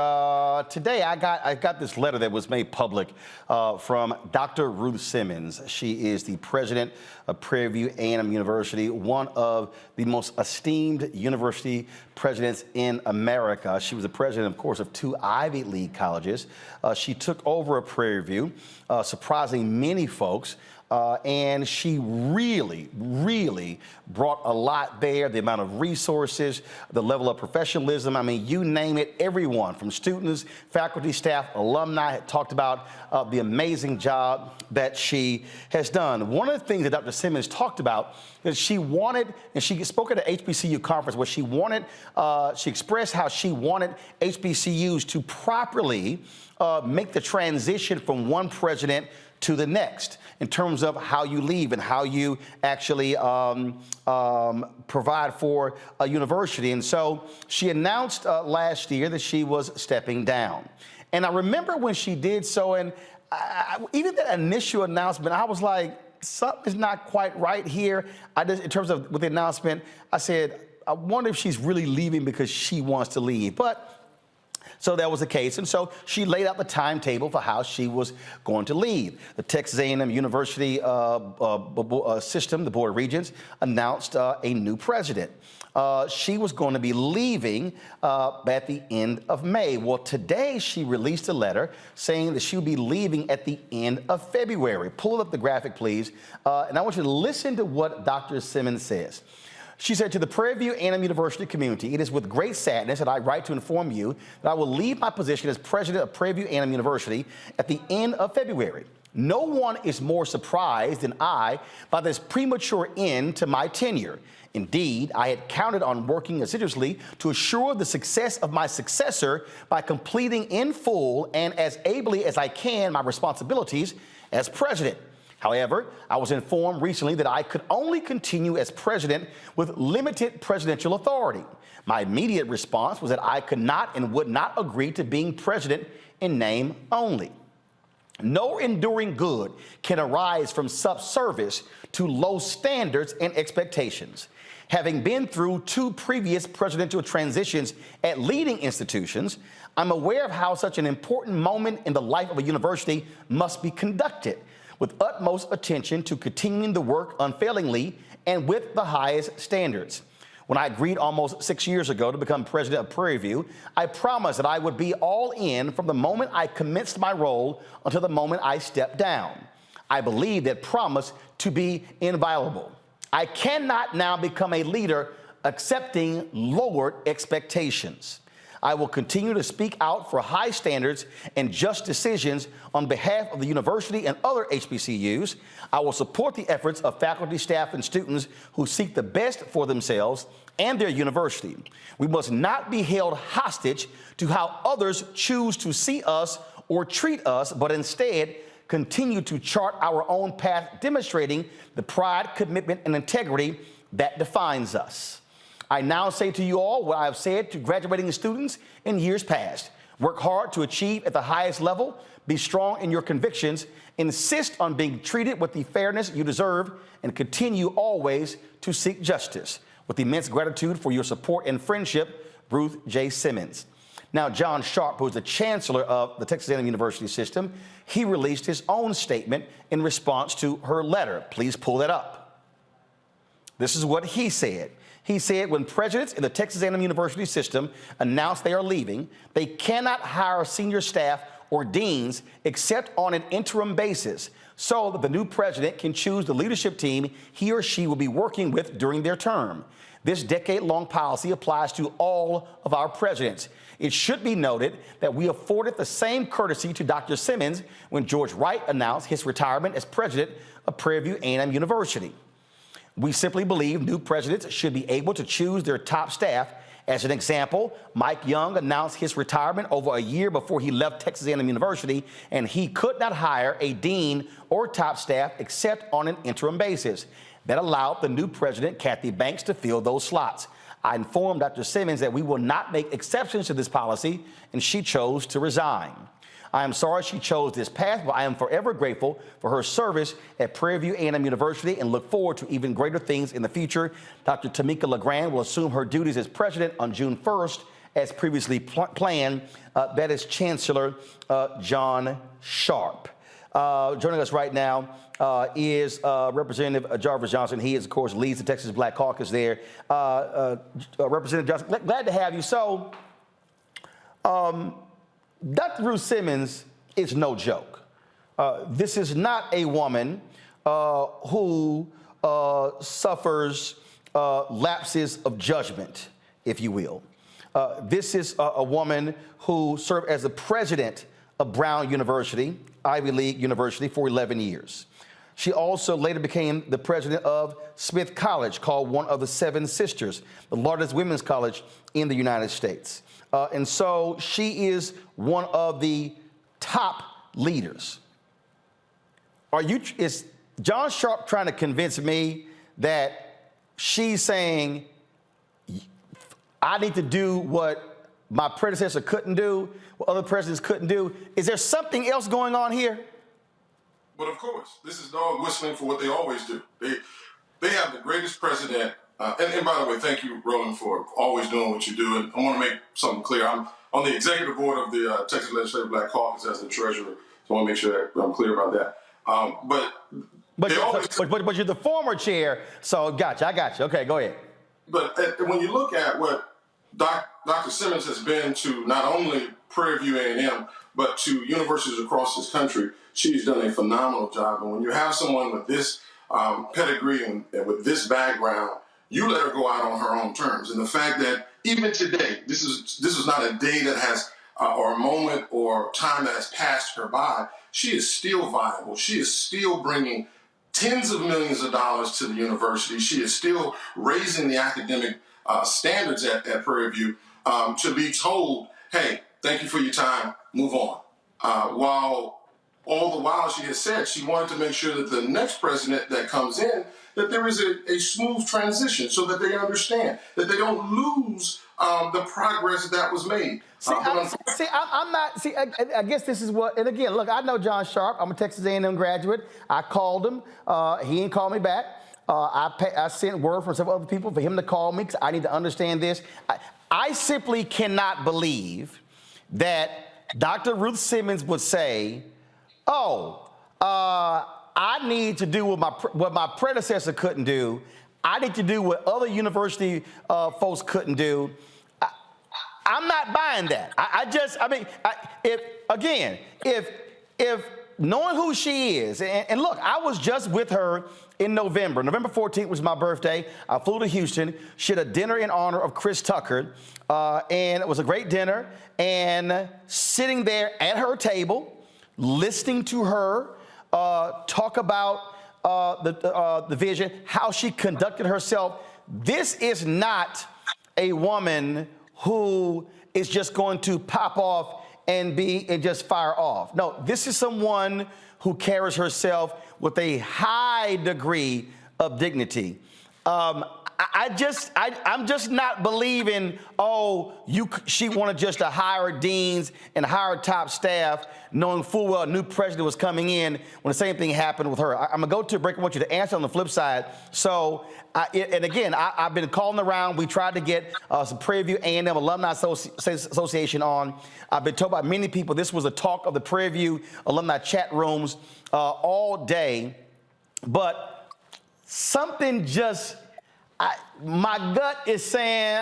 Today I got this letter that was made public from Dr. Ruth Simmons. She is the president of Prairie View A&M University, one of the most esteemed university presidents in America. She was the president, of course, of 2 Ivy League colleges. She took over at Prairie View, surprising many folks. And she really brought a lot there, the amount of resources, the level of professionalism. I mean, you name it, everyone from students, faculty, staff, alumni had talked about the amazing job that she has done. One of the things that Dr. Simmons talked about is she wanted, and she spoke at an HBCU conference where she wanted, she expressed how she wanted HBCUs to properly make the transition from one president to the next in terms of how you leave and how you actually provide for a university. And so she announced last year that she was stepping down. And I remember when she did so, and even that initial announcement, I was like, something's not quite right here. In terms of with the announcement, I said, I wonder if she's really leaving because she wants to leave. But so that was the case, and so she laid out the timetable for how she was going to leave. The Texas A&M University system, the Board of Regents, announced a new president. She was going to be leaving at the end of May. Well, today she released a letter saying that she would be leaving at the end of February. Pull up the graphic, please, and I want you to listen to what Dr. Simmons says. She said, to the Prairie View A&M University community, it is with great sadness that I write to inform you that I will leave my position as president of Prairie View A&M University at the end of February. No one is more surprised than I by this premature end to my tenure. Indeed, I had counted on working assiduously to assure the success of my successor by completing in full and as ably as I can my responsibilities as president. However, I was informed recently that I could only continue as president with limited presidential authority. My immediate response was that I could not and would not agree to being president in name only. No enduring good can arise from subservice to low standards and expectations. Having been through 2 previous presidential transitions at leading institutions, I'm aware of how such an important moment in the life of a university must be conducted, with utmost attention to continuing the work unfailingly and with the highest standards. When I agreed almost 6 years ago to become president of Prairie View, I promised that I would be all in from the moment I commenced my role until the moment I stepped down. I believe that promise to be inviolable. I cannot now become a leader accepting lowered expectations. I will continue to speak out for high standards and just decisions on behalf of the university and other HBCUs. I will support the efforts of faculty, staff, and students who seek the best for themselves and their university. We must not be held hostage to how others choose to see us or treat us, but instead continue to chart our own path, demonstrating the pride, commitment, and integrity that defines us. I now say to you all what I have said to graduating students in years past. Work hard to achieve at the highest level, be strong in your convictions, insist on being treated with the fairness you deserve, and continue always to seek justice. With immense gratitude for your support and friendship, Ruth J. Simmons. Now, John Sharp, who is the chancellor of the Texas A&M University system, he released his own statement in response to her letter. Please pull that up. This is what he said. He said, when presidents in the Texas A&M University system announce they are leaving, they cannot hire senior staff or deans except on an interim basis so that the new president can choose the leadership team he or she will be working with during their term. This decade-long policy applies to all of our presidents. It should be noted that we afforded the same courtesy to Dr. Simmons when George Wright announced his retirement as president of Prairie View A&M University. We simply believe new presidents should be able to choose their top staff. As an example, Mike Young announced his retirement over a year before he left Texas A&M University, and he could not hire a dean or top staff except on an interim basis. That allowed the new president, Kathy Banks, to fill those slots. I informed Dr. Simmons that we will not make exceptions to this policy, and she chose to resign. I am sorry she chose this path, but I am forever grateful for her service at Prairie View A&M University and look forward to even greater things in the future. Dr. Tamika LeGrand will assume her duties as president on June 1st, as previously planned. That is Chancellor John Sharp. Joining us right now is Representative Jarvis Johnson. He, is, of course, leads the Texas Black Caucus there. Representative Johnson, glad to have you. So, Dr. Ruth Simmons is no joke. This is not a woman who suffers lapses of judgment, if you will. This is a woman who served as the president of Brown University, Ivy League University, for 11 years. She also later became the president of Smith College, called one of the Seven Sisters, the largest women's college in the United States. And so she is one of the top leaders. Is John Sharp trying to convince me that she's saying, I need to do what my predecessor couldn't do, what other presidents couldn't do? Is there something else going on here? But of course, this is dog whistling for what they always do. They have the greatest president And by the way, thank you, Roland, for always doing what you do. And I want to make something clear. I'm on the executive board of the Texas Legislative Black Caucus as the treasurer, so I want to make sure that I'm clear about that. But you're the former chair, so I got you. Okay, go ahead. But when you look at what Dr. Simmons has been to not only Prairie View A&M, but to universities across this country, she's done a phenomenal job. And when you have someone with this pedigree and with this background, you let her go out on her own terms. And the fact that even today, this is not a day that has or a moment or time that has passed her by. She is still viable. She is still bringing tens of millions of dollars to the university. She is still raising the academic standards at Prairie View to be told, hey, thank you for your time, move on. While all the while she has said she wanted to make sure that the next president that comes in, that there is a smooth transition so that they understand, that they don't lose the progress that was made. I guess this is what, and again, look, I know John Sharp. I'm a Texas A&M graduate. I called him. He didn't call me back. I sent word from several other people for him to call me because I need to understand this. I simply cannot believe that Dr. Ruth Simmons would say, I need to do what my predecessor couldn't do. I need to do what other university folks couldn't do. I'm not buying that. If knowing who she is, and look, I was just with her in November. November 14th was my birthday. I flew to Houston. She had a dinner in honor of Chris Tucker, and it was a great dinner. And sitting there at her table, listening to her talk about the vision, how she conducted herself. This is not a woman who is just going to pop off and just fire off. No, this is someone who carries herself with a high degree of dignity. I'm just not believing, she wanted just to hire deans and hire top staff, knowing full well a new president was coming in when the same thing happened with her. I'm going to go to a break. I want you to answer on the flip side. So, I've been calling around. We tried to get some Prairie View A&M Alumni Association on. I've been told by many people this was a talk of the Prairie View alumni chat rooms all day. But something my gut is saying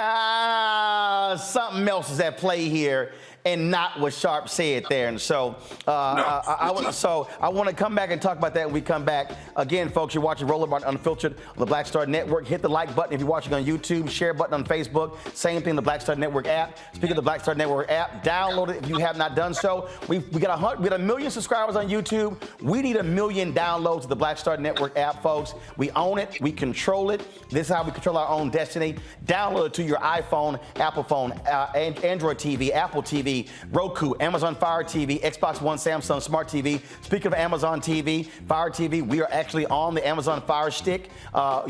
something else is at play here and not what Sharp said there. And so I want to come back and talk about that when we come back. Again, folks, you're watching Roland Martin Unfiltered on the Black Star Network. Hit the like button if you're watching on YouTube. Share button on Facebook. Same thing, the Black Star Network app. Speaking of the Black Star Network app, download it if you have not done so. We got 1 million subscribers on YouTube. We need 1 million downloads of the Black Star Network app, folks. We own it. We control it. This is how we control our own destiny. Download it to your iPhone, Apple phone, Android TV, Apple TV, Roku, Amazon Fire TV, Xbox One, Samsung Smart TV. Speaking of Amazon TV, Fire TV, we are actually on the Amazon Fire Stick.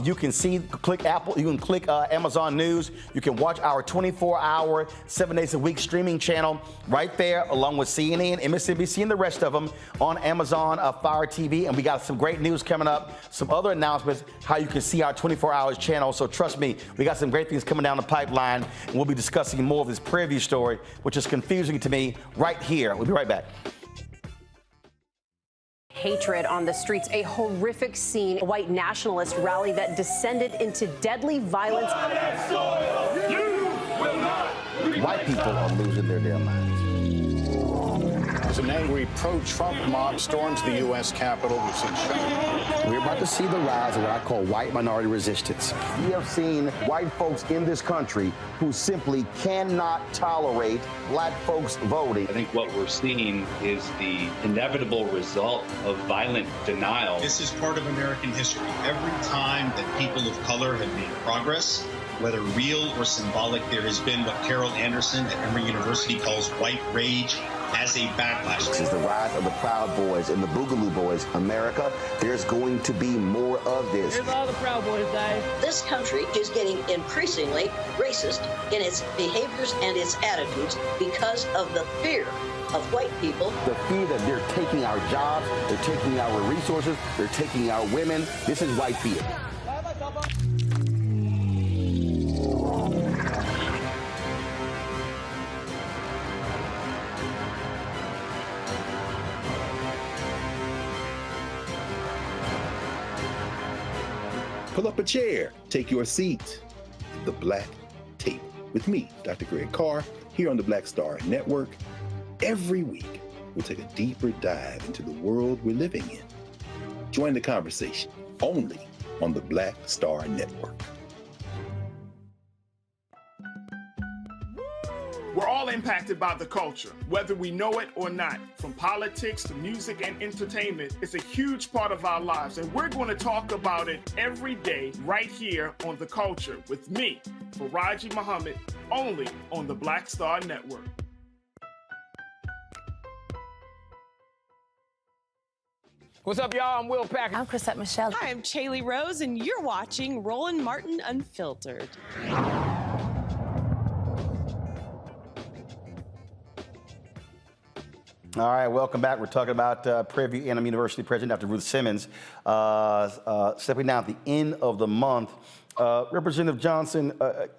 You can click Apple, you can click Amazon News. You can watch our 24-hour, 7 days a week streaming channel right there, along with CNN, MSNBC, and the rest of them on Amazon Fire TV. And we got some great news coming up, some other announcements, how you can see our 24-hour channel. So trust me, we got some great things coming down the pipeline, and we'll be discussing more of this Prairie View story, which is confusing to me right here. We'll be right back. Hatred on the streets, a horrific scene, a white nationalist rally that descended into deadly violence. White people are losing their damn minds. As an angry pro-Trump mob storms the U.S. Capitol, we've seen shooting. We're about to see the rise of what I call white minority resistance. We have seen white folks in this country who simply cannot tolerate black folks voting. I think what we're seeing is the inevitable result of violent denial. This is part of American history. Every time that people of color have made progress, whether real or symbolic, there has been what Carol Anderson at Emory University calls white rage as a backlash. This is the rise of the Proud Boys and the Boogaloo Boys. America, there's going to be more of this. Here's all the Proud Boys, guys. This country is getting increasingly racist in its behaviors and its attitudes because of the fear of white people. The fear that they're taking our jobs, they're taking our resources, they're taking our women. This is white fear. Pull up a chair, take your seat at the Black Table with me, Dr. Greg Carr, here on the Black Star Network. Every week, we'll take a deeper dive into the world we're living in. Join the conversation only on the Black Star Network. We're all impacted by the culture, whether we know it or not. From politics to music and entertainment, it's a huge part of our lives, and we're going to talk about it every day right here on The Culture with me, Faraji Muhammad, only on the Black Star Network. What's up, y'all? I'm Will Packer. I'm Chrisette Michelle. Hi, I'm Chaley Rose, and you're watching Roland Martin Unfiltered. All right, welcome back. We're talking about Prairie View A&M University President Dr. Ruth Simmons stepping down at the end of the month. Representative Johnson,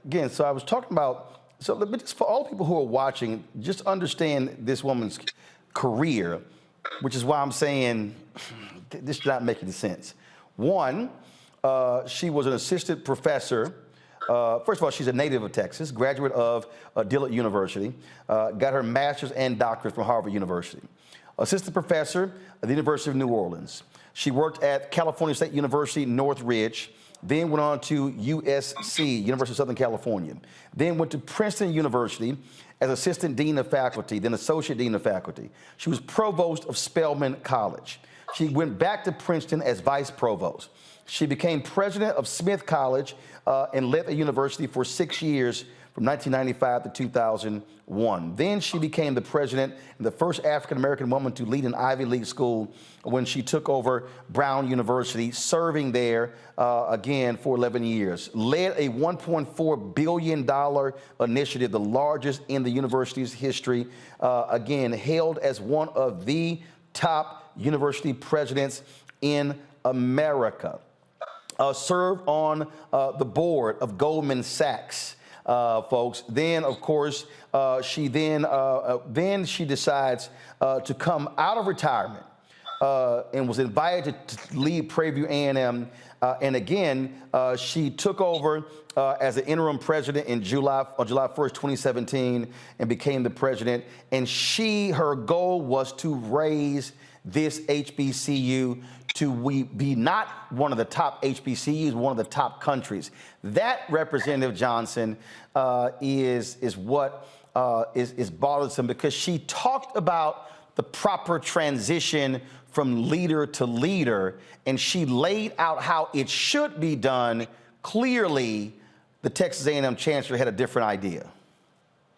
again, so I was talking about, so let me just, for all people who are watching, just understand this woman's career, which is why I'm saying this does not make any sense. One, she was an assistant professor. First of all, she's a native of Texas, graduate of Dillard University, got her master's and doctorate from Harvard University. Assistant professor at the University of New Orleans. She worked at California State University, Northridge, then went on to USC, University of Southern California. Then went to Princeton University as assistant dean of faculty, then associate dean of faculty. She was provost of Spelman College. She went back to Princeton as vice provost. She became president of Smith College and led the university for 6 years from 1995 to 2001. Then she became the president and the first African-American woman to lead an Ivy League school when she took over Brown University, serving there again for 11 years. Led a $1.4 billion initiative, the largest in the university's history, again, hailed as one of the top university presidents in America. Served on the board of Goldman Sachs, folks. Then, of course, she decides to come out of retirement and was invited to lead Prairie View A&M. And again, she took over as the interim president on July 1st, 2017, and became the president. And her goal was to raise this HBCU to be not one of the top HBCUs, one of the top countries. That, Representative Johnson, is what is bothersome, because she talked about the proper transition from leader to leader, and she laid out how it should be done. Clearly, the Texas A&M Chancellor had a different idea.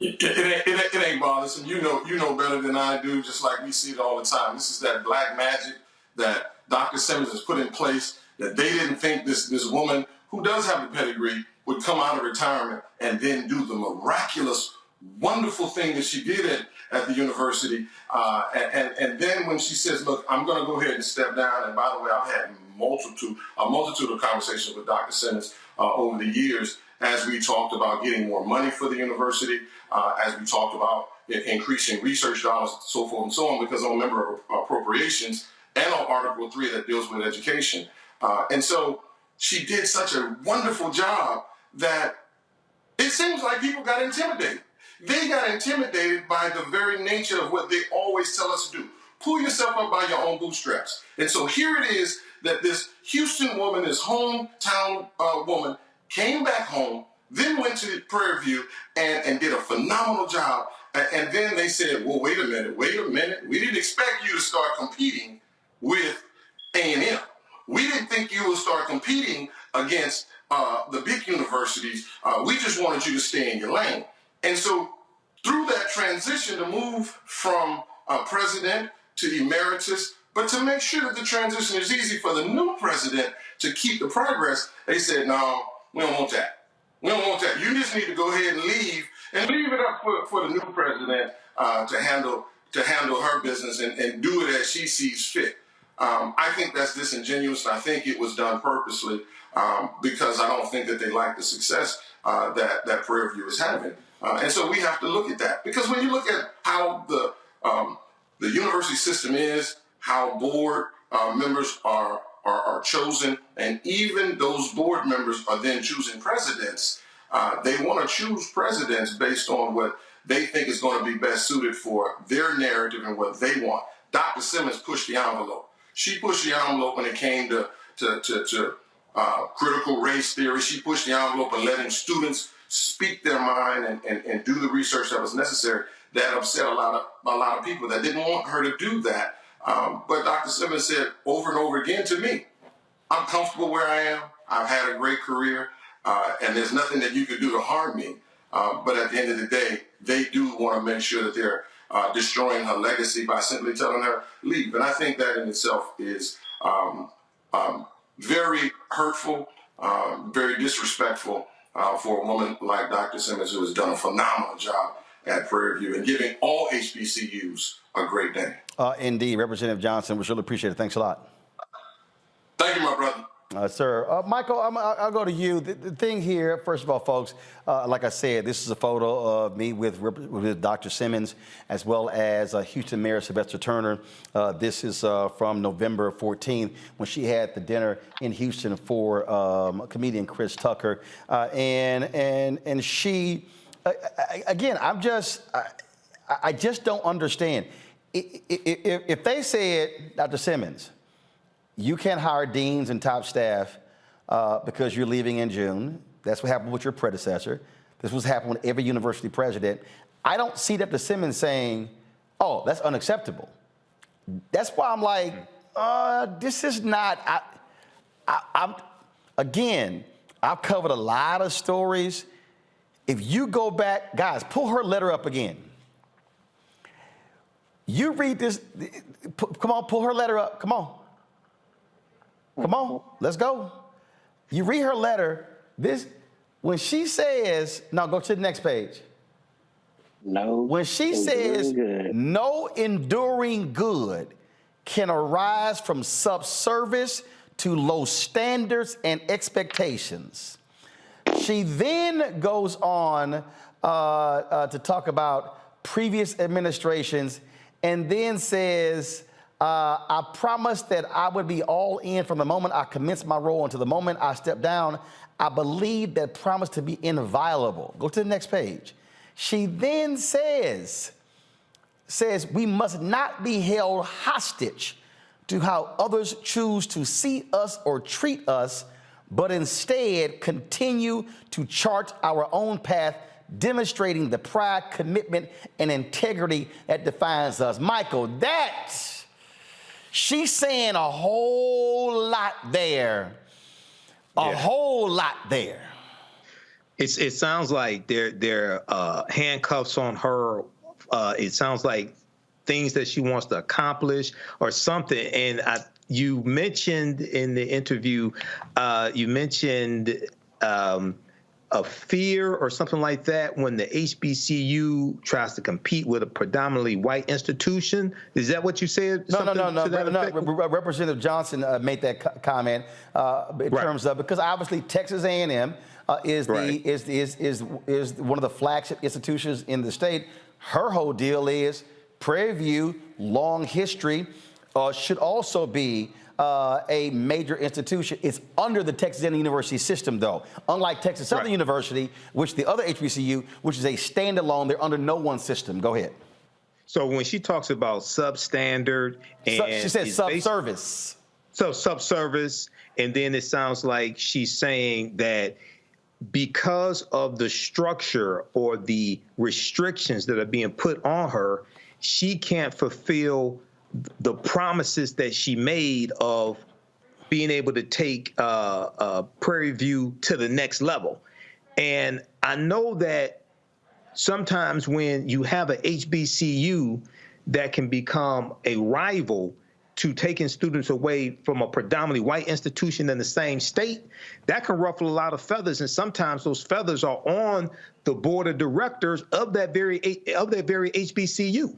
It ain't bothersome. You know better than I do, just like we see it all the time. This is that black magic that Dr. Simmons has put in place, that they didn't think this woman, who does have the pedigree, would come out of retirement and then do the miraculous, wonderful thing that she did at the university. And then when she says, look, I'm going to go ahead and step down, and by the way, I've had a multitude of conversations with Dr. Simmons over the years as we talked about getting more money for the university, as we talked about increasing research dollars, so forth and so on, because I'm a member of appropriations and on Article 3 that deals with education. And so she did such a wonderful job that it seems like people got intimidated. They got intimidated by the very nature of what they always tell us to do. Pull yourself up by your own bootstraps. And so here it is that this Houston woman, this hometown woman, came back home, then went to Prairie View and did a phenomenal job. And then they said, well, wait a minute. We didn't expect you to start competing with A&M. We didn't think you would start competing against the big universities. We just wanted you to stay in your lane. And so through that transition to move from president to emeritus, but to make sure that the transition is easy for the new president to keep the progress, they said, no, we don't want that. We don't want that. You just need to go ahead and leave it up for the new president to handle her business and do it as she sees fit. I think that's disingenuous, and I think it was done purposely because I don't think that they like the success that Prairie View is having. And so we have to look at that, because when you look at how the university system is, how board members are are chosen, and even those board members are then choosing presidents. They want to choose presidents based on what they think is going to be best suited for their narrative and what they want. Dr. Simmons pushed the envelope. She pushed the envelope when it came to critical race theory. She pushed the envelope and letting students speak their mind and do the research that was necessary. That upset a lot of people that didn't want her to do that. But Dr. Simmons said over and over again to me, I'm comfortable where I am. I've had a great career, and there's nothing that you could do to harm me. But at the end of the day, they do want to make sure that they're destroying her legacy by simply telling her leave. And I think that in itself is very hurtful, very disrespectful for a woman like Dr. Simmons, who has done a phenomenal job at Prairie View and giving all HBCUs a great day. Indeed, Representative Johnson, we really appreciate it. Thanks a lot. Thank you, my brother. Sir. Michael, I'll go to you. The thing here, first of all, folks, like I said, this is a photo of me with Dr. Simmons, as well as Houston Mayor Sylvester Turner. This is from November 14th, when she had the dinner in Houston for comedian Chris Tucker. And she, again, I just don't understand. If they said, Dr. Simmons, you can't hire deans and top staff because you're leaving in June. That's what happened with your predecessor. This was happening with every university president. I don't see Dr. Simmons saying, oh, that's unacceptable. That's why I'm like, this is not, again, I've covered a lot of stories. If you go back, guys, pull her letter up again. You read this, come on, pull her letter up, come on. Come on, let's go. You read her letter. When she says, no, go to the next page. No. When she says, no enduring good can arise from subservice to low standards and expectations. She then goes on to talk about previous administrations and then says, I promised that I would be all in from the moment I commenced my role until the moment I stepped down. I believe that promise to be inviolable. Go to the next page. She then says we must not be held hostage to how others choose to see us or treat us, but instead continue to chart our own path, demonstrating the pride, commitment, and integrity that defines us. Michael, she's saying a whole lot there. A whole lot there. It sounds like they're handcuffs on her. It sounds like things that she wants to accomplish or something. And you mentioned in the interview, a fear or something like that when the HBCU tries to compete with a predominantly white institution. Is that what you said? No. Representative Johnson made that comment in terms of, because obviously Texas A&M is one of the flagship institutions in the state. Her whole deal is Prairie View, long history, should also be a major institution. It's under the Texas A&M University system, though. Unlike Texas Southern University, which the other HBCU, which is a standalone, they're under no one system. Go ahead. So when she talks about substandard and she says subservice. So subservice, and then it sounds like she's saying that because of the structure or the restrictions that are being put on her, she can't fulfill the promises that she made of being able to take Prairie View to the next level. And I know that sometimes when you have a HBCU that can become a rival to taking students away from a predominantly white institution in the same state, that can ruffle a lot of feathers. And sometimes those feathers are on the board of directors of that very HBCU.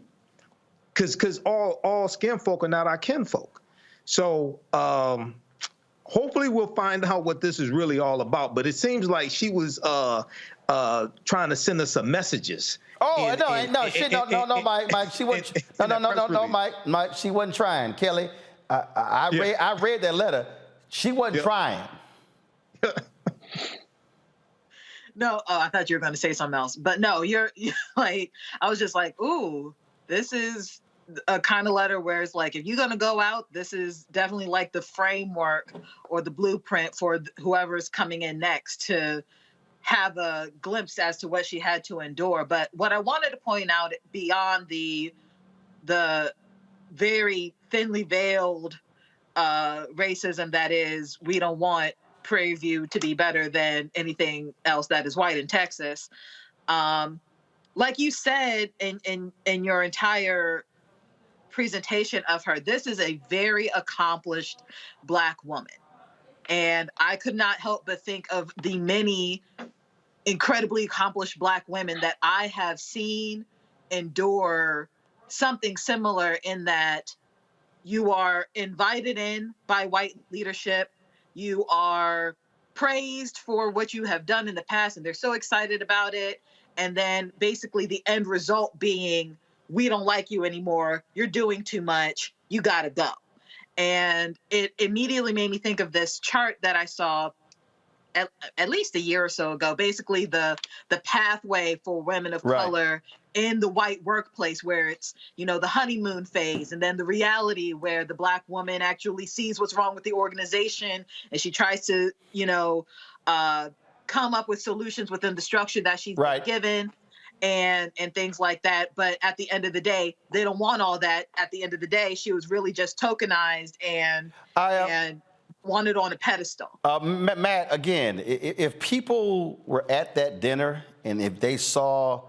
Because all skin folk are not our kinfolk. So hopefully we'll find out what this is really all about. But it seems like she was trying to send us some messages. Oh, no, Mike, she wasn't. No, Mike, she wasn't trying. Kelly, I read that letter. She wasn't trying. No, I thought you were going to say something else. But no, you're like, I was just like, ooh, this is a kind of letter where it's like, if you're going to go out, this is definitely like the framework or the blueprint for whoever's coming in next to have a glimpse as to what she had to endure. But what I wanted to point out beyond the very thinly veiled racism that is, we don't want Prairie View to be better than anything else that is white in Texas. Like you said in your entire presentation of her, this is a very accomplished Black woman. And I could not help but think of the many incredibly accomplished Black women that I have seen endure something similar, in that you are invited in by white leadership, you are praised for what you have done in the past, and they're so excited about it. And then basically the end result being, we don't like you anymore, you're doing too much, you gotta go. And it immediately made me think of this chart that I saw at least a year or so ago, basically the pathway for women of color in the white workplace, where it's, you know, the honeymoon phase, and then the reality where the Black woman actually sees what's wrong with the organization, and she tries to, you know, come up with solutions within the structure that she's been given, and things like that. But at the end of the day, they don't want all that. At the end of the day, she was really just tokenized and wanted on a pedestal. Matt, again, if people were at that dinner and if they saw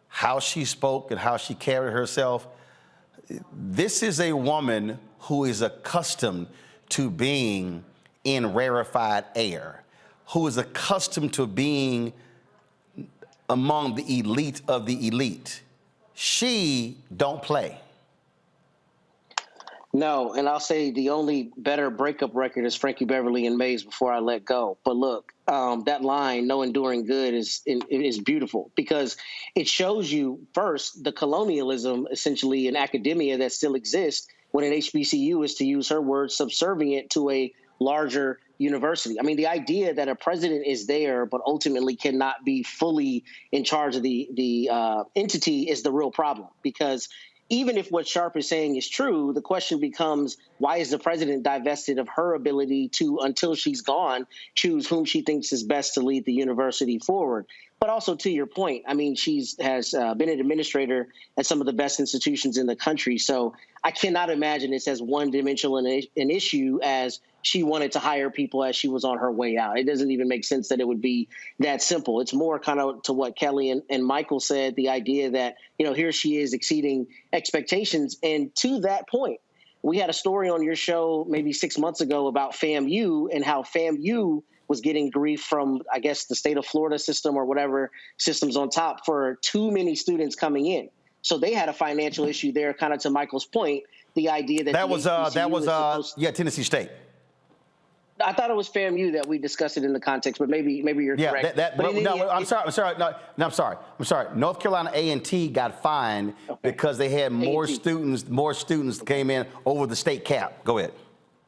how she spoke and how she carried herself, this is a woman who is accustomed to being in rarefied air, who is accustomed to being among the elite of the elite. She don't play. No, and I'll say the only better breakup record is Frankie Beverly and Mays, Before I Let Go. But look, that line, no enduring good, is beautiful, because it shows you first the colonialism essentially in academia that still exists when an HBCU is, to use her words, subservient to a larger university. I mean, the idea that a president is there but ultimately cannot be fully in charge of the entity is the real problem, because even if what Sharp is saying is true, the question becomes, why is the president divested of her ability to, until she's gone, choose whom she thinks is best to lead the university forward? But also, to your point, I mean, has been an administrator at some of the best institutions in the country. So I cannot imagine it's as one-dimensional an issue as she wanted to hire people as she was on her way out. It doesn't even make sense that it would be that simple. It's more kind of to what Kelly and Michael said, the idea that, you know, here she is exceeding expectations. And to that point, we had a story on your show maybe 6 months ago about FAMU and how FAMU was getting grief from, I guess, the state of Florida system or whatever systems on top for too many students coming in. So they had a financial issue there, kind of to Michael's point, the idea that Tennessee State. I thought it was FAMU that we discussed it in the context, but maybe you're correct. I'm sorry. North Carolina A&T got fined because they had more students came in over the state cap. Go ahead.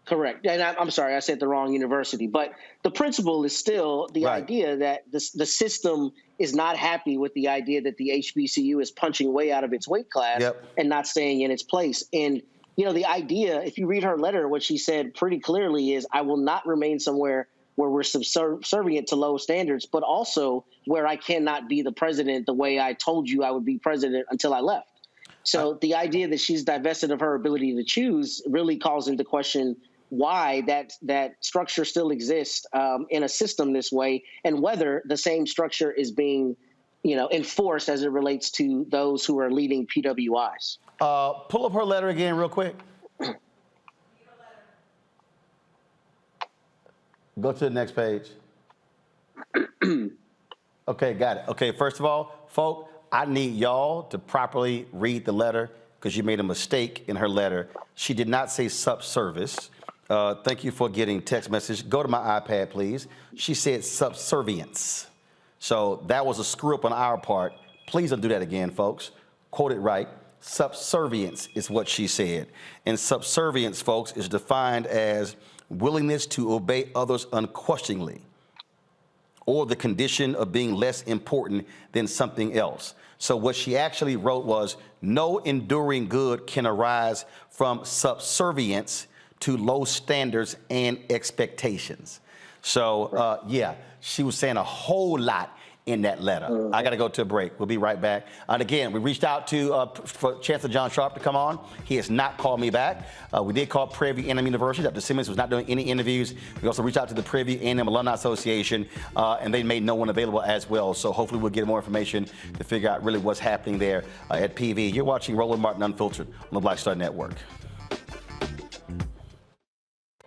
Correct. And I'm sorry, I said the wrong university. But the principle is still the idea that the system is not happy with the idea that the HBCU is punching way out of its weight class and not staying in its place. And, you know, the idea, if you read her letter, what she said pretty clearly is, I will not remain somewhere where we're subservient to low standards, but also where I cannot be the president the way I told you I would be president until I left. So the idea that she's divested of her ability to choose really calls into question why that structure still exists in a system this way, and whether the same structure is being, you know, enforced as it relates to those who are leading PWIs. Pull up her letter again real quick. Go to the next page. Okay, got it. Okay, first of all, folk, I need y'all to properly read the letter because you made a mistake in her letter. She did not say subservice. Thank you for getting text message. Go to my iPad, please. She said subservience. So that was a screw up on our part. Please don't do that again, folks. Quote it right. Subservience is what she said. And subservience, folks, is defined as willingness to obey others unquestioningly, or the condition of being less important than something else. So what she actually wrote was, no enduring good can arise from subservience to low standards and expectations. So, yeah, she was saying a whole lot in that letter. I got to go to a break. We'll be right back. And again, we reached out to for Chancellor John Sharp to come on. He has not called me back. We did call Prairie View A&M University. Dr. Simmons was not doing any interviews. We also reached out to the Prairie View A&M Alumni Association, and they made no one available as well. So hopefully we'll get more information to figure out really what's happening there at PV. You're watching Roland Martin Unfiltered on the Black Star Network.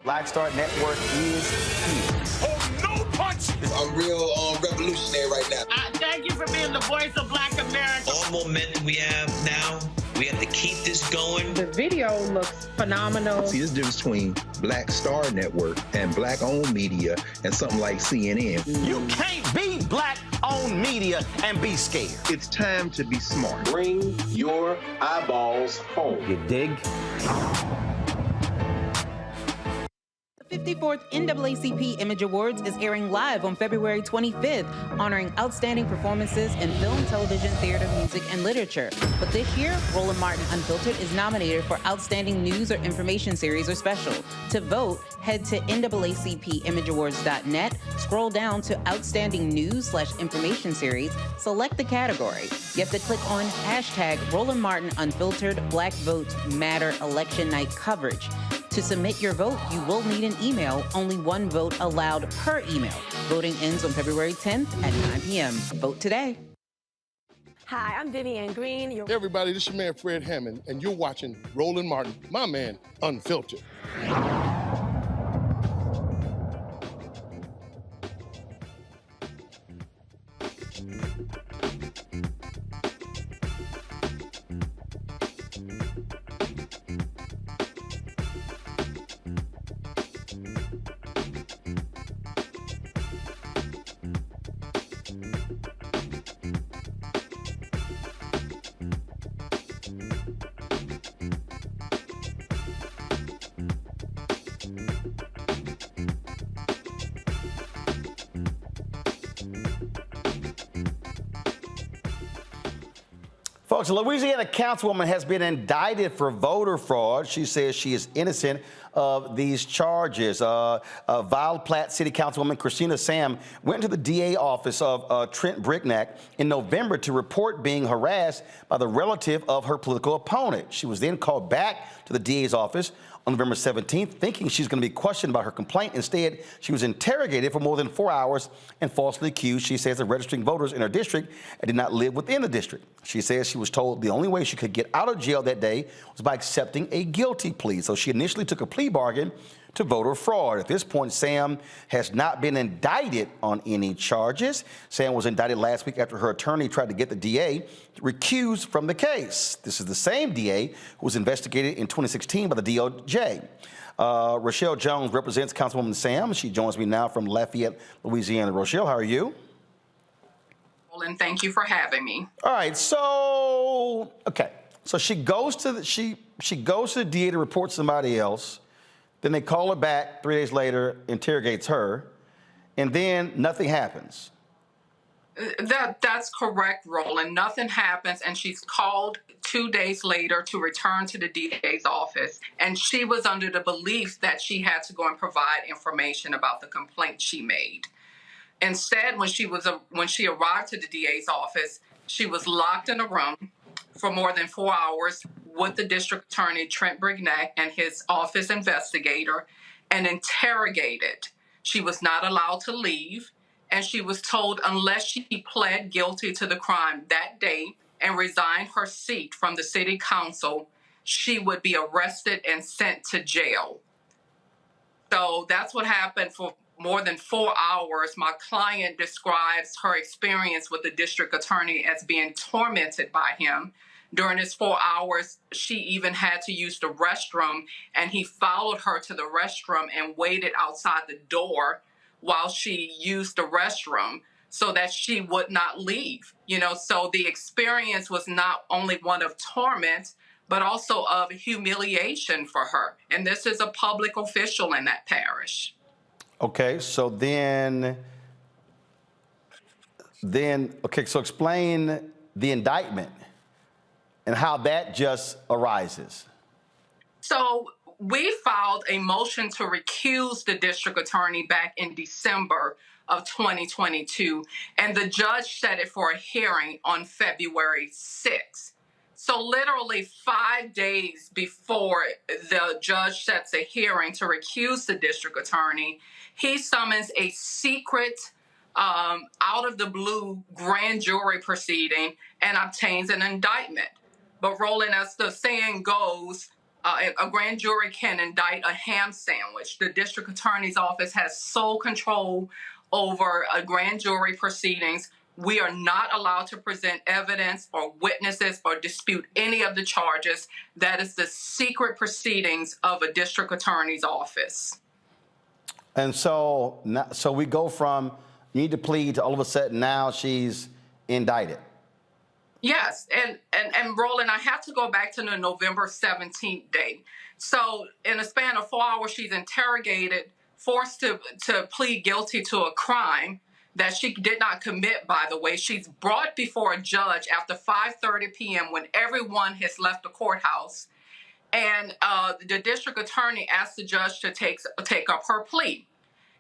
Black Star Network is here. Oh, no punch! I'm real revolutionary right now. Thank you for being the voice of Black America. All momentum we have now, we have to keep this going. The video looks phenomenal. See, there's a difference between Black Star Network and black-owned media and something like CNN. You can't be black-owned media and be scared. It's time to be smart. Bring your eyeballs home. You dig? The 54th NAACP Image Awards is airing live on February 25th, honoring outstanding performances in film, television, theater, music, and literature. But this year, Roland Martin Unfiltered is nominated for Outstanding News or Information Series or Special. To vote, head to NAACPImageAwards.net, scroll down to Outstanding News/Information Series, select the category. You have to click on hashtag Roland Martin Unfiltered Black Votes Matter Election Night Coverage. To submit your vote, you will need an email. Only one vote allowed per email. Voting ends on February 10th at 9 p.m. Vote today. Hi, I'm Vivian Green. Hey everybody, this is your man Fred Hammond, and you're watching Roland Martin, my man, Unfiltered. Folks, a Louisiana councilwoman has been indicted for voter fraud. She says she is innocent of these charges. Vile Platte City Councilwoman Christina Sam went to the DA office of Trent Brignac in November to report being harassed by the relative of her political opponent. She was then called back to the DA's office on November 17th, thinking she's going to be questioned about her complaint. Instead, she was interrogated for more than 4 hours and falsely accused, she says, of registering voters in her district and did not live within the district. She says she was told the only way she could get out of jail that day was by accepting a guilty plea. So she initially took a plea bargain to voter fraud. At this point, Sam has not been indicted on any charges. Sam was indicted last week after her attorney tried to get the DA recused from the case. This is the same DA who was investigated in 2016 by the DOJ. Rochelle Jones represents Councilwoman Sam. She joins me now from Lafayette, Louisiana. Rochelle, how are you? And thank you for having me. All right, so she goes to the DA to report somebody else. Then they call her back 3 days later, interrogates her, and then nothing happens. That's correct, Roland. Nothing happens, and she's called 2 days later to return to the DA's office, and she was under the belief that she had to go and provide information about the complaint she made. Instead, when she arrived to the DA's office, she was locked in a room for more than 4 hours with the district attorney, Trent Brignac, and his office investigator, and interrogated. She was not allowed to leave, and she was told unless she pled guilty to the crime that day and resigned her seat from the city council, she would be arrested and sent to jail. So that's what happened for more than 4 hours. My client describes her experience with the district attorney as being tormented by him. During his 4 hours, she even had to use the restroom, and he followed her to the restroom and waited outside the door while she used the restroom so that she would not leave. So the experience was not only one of torment, but also of humiliation for her. And this is a public official in that parish. Okay, so then, okay, so explain the indictment and how that just arises. So we filed a motion to recuse the district attorney back in December of 2022, and the judge set it for a hearing on February 6th. So literally 5 days before the judge sets a hearing to recuse the district attorney, he summons a secret, out of the blue grand jury proceeding and obtains an indictment. But Roland, as the saying goes, a grand jury can indict a ham sandwich. The district attorney's office has sole control over a grand jury proceedings. We are not allowed to present evidence or witnesses or dispute any of the charges. That is the secret proceedings of a district attorney's office. And so we go from you need to plead to all of a sudden now she's indicted. Yes, and Roland, I have to go back to the November 17th date. So in a span of 4 hours, she's interrogated, forced to plead guilty to a crime that she did not commit, by the way. She's brought before a judge after 5:30 p.m. when everyone has left the courthouse. And the district attorney asked the judge to take up her plea.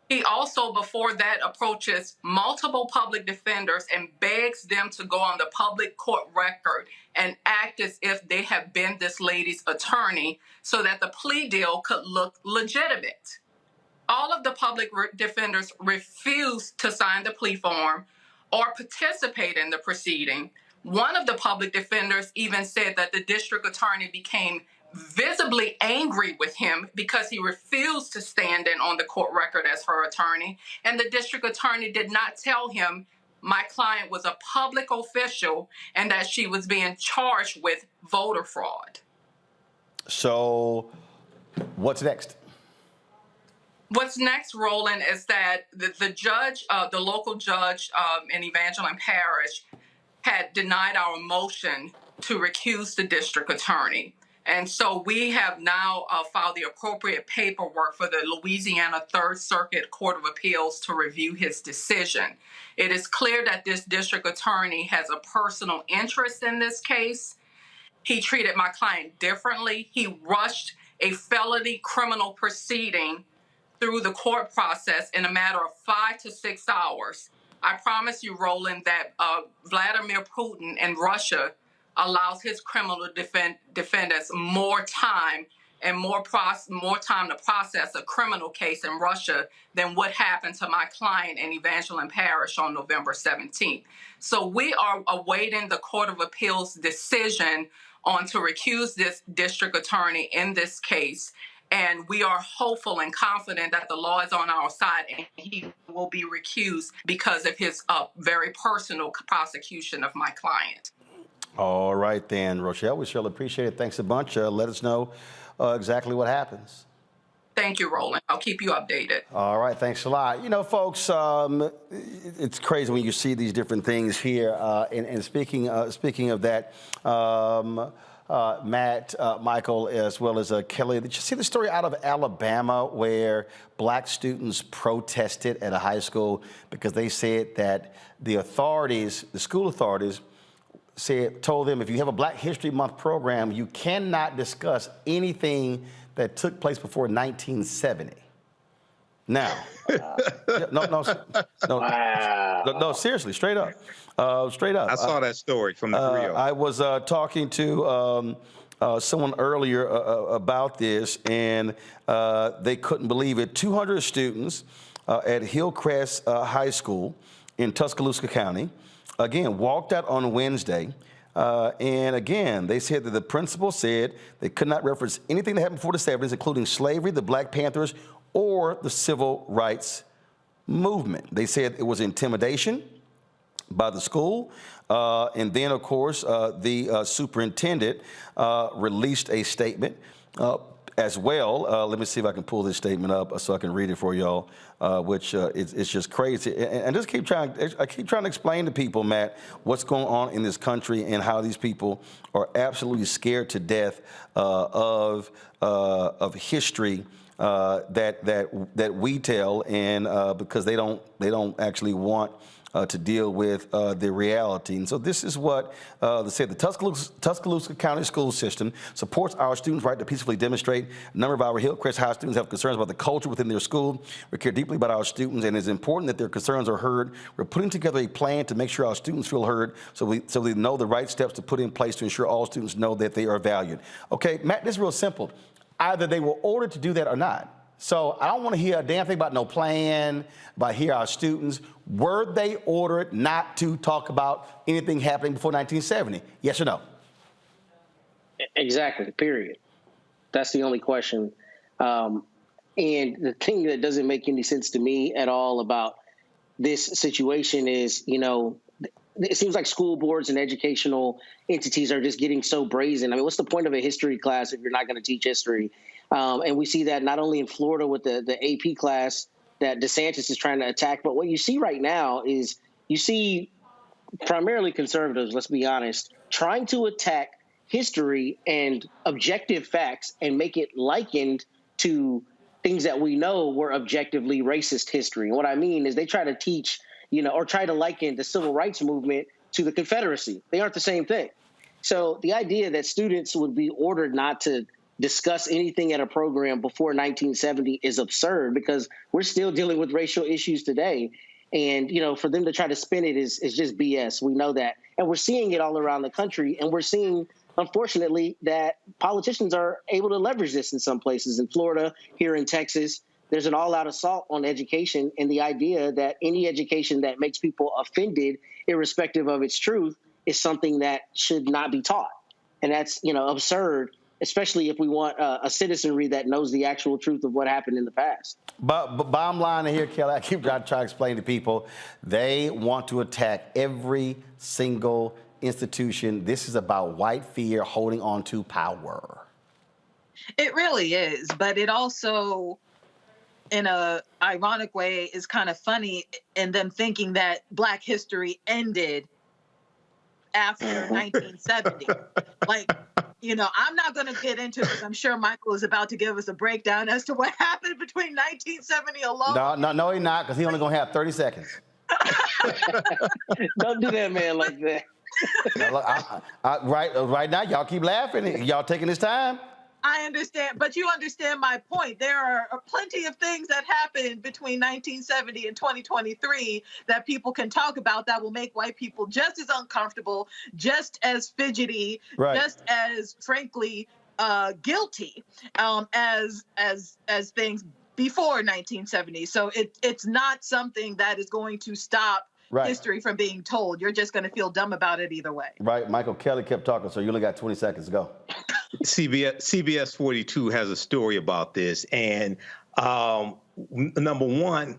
He also, before that, approaches multiple public defenders and begs them to go on the public court record and act as if they have been this lady's attorney so that the plea deal could look legitimate. All of the public defenders refused to sign the plea form or participate in the proceeding. One of the public defenders even said that the district attorney became visibly angry with him because he refused to stand in on the court record as her attorney. And the district attorney did not tell him my client was a public official and that she was being charged with voter fraud. So what's next? What's next, Roland, is that the judge, the local judge in Evangeline Parish had denied our motion to recuse the district attorney. And so we have now filed the appropriate paperwork for the Louisiana Third Circuit Court of Appeals to review his decision. It is clear that this district attorney has a personal interest in this case. He treated my client differently. He rushed a felony criminal proceeding through the court process in a matter of 5 to 6 hours. I promise you, Roland, that Vladimir Putin and Russia allows his criminal defendants more time and more time to process a criminal case in Russia than what happened to my client in Evangeline Parish on November 17th. So we are awaiting the Court of Appeals decision on to recuse this district attorney in this case. And we are hopeful and confident that the law is on our side and he will be recused because of his very personal prosecution of my client. All right, then, Rochelle, we surely appreciate it. Thanks a bunch. Let us know exactly what happens. Thank you, Roland. I'll keep you updated. All right, thanks a lot. You know, folks, it's crazy when you see these different things here. And speaking of that, Matt, Michael, as well as Kelly, did you see the story out of Alabama where black students protested at a high school because they said that the authorities, the school authorities, told them if you have a Black History Month program, you cannot discuss anything that took place before 1970. Now, no, seriously, straight up. I saw that story from the Rio. I was talking to someone earlier about this, and they couldn't believe it. 200 students at Hillcrest High School in Tuscaloosa County, again, walked out on Wednesday. And again, they said that the principal said they could not reference anything that happened before the 70s, including slavery, the Black Panthers, or the civil rights movement. They said it was intimidation by the school. And then, of course, the superintendent released a statement as well. Let me see if I can pull this statement up so I can read it for y'all, which it's just crazy. And just I keep trying to explain to people, Matt, what's going on in this country and how these people are absolutely scared to death of history that we tell, and because they don't actually want to deal with the reality. And so this is what they say. The Tuscaloosa County School System supports our students' right to peacefully demonstrate. A number of our Hillcrest High students have concerns about the culture within their school. We care deeply about our students, and it's important that their concerns are heard. We're putting together a plan to make sure our students feel heard, so we know the right steps to put in place to ensure all students know that they are valued. Okay, Matt, this is real simple. Either they were ordered to do that or not. So I don't want to hear a damn thing about no plan, about here our students. Were they ordered not to talk about anything happening before 1970? Yes or no? Exactly, period. That's the only question. And the thing that doesn't make any sense to me at all about this situation is, it seems like school boards and educational entities are just getting so brazen. I mean, what's the point of a history class if you're not going to teach history? And we see that not only in Florida with the AP class that DeSantis is trying to attack, but what you see right now is you see primarily conservatives, let's be honest, trying to attack history and objective facts and make it likened to things that we know were objectively racist history. And what I mean is they try to teach, or try to liken the civil rights movement to the Confederacy. They aren't the same thing. So the idea that students would be ordered not to discuss anything at a program before 1970 is absurd, because we're still dealing with racial issues today. And, for them to try to spin it is just BS. We know that. And we're seeing it all around the country. And we're seeing, unfortunately, that politicians are able to leverage this in some places. In Florida, here in Texas, there's an all-out assault on education, and the idea that any education that makes people offended, irrespective of its truth, is something that should not be taught. And that's, absurd, especially if we want a citizenry that knows the actual truth of what happened in the past. But bottom line here, Kelly, I keep trying to explain to people, they want to attack every single institution. This is about white fear holding on to power. It really is, but it also, in a ironic way, is kind of funny in them thinking that Black history ended after 1970. I'm not going to get into it. I'm sure Michael is about to give us a breakdown as to what happened between 1970 alone. No, he's not, because he's only going to have 30 seconds. Don't do that, man, like that. Right now, y'all keep laughing. Y'all taking this time. I understand, but you understand my point. There are plenty of things that happened between 1970 and 2023 that people can talk about that will make white people just as uncomfortable, just as fidgety, just as, frankly, guilty as things before 1970. So it's not something that is going to stop history from being told. You're just going to feel dumb about it either way. Right. Michael Kelly kept talking, so you only got 20 seconds to go. CBS 42 has a story about this, and number one,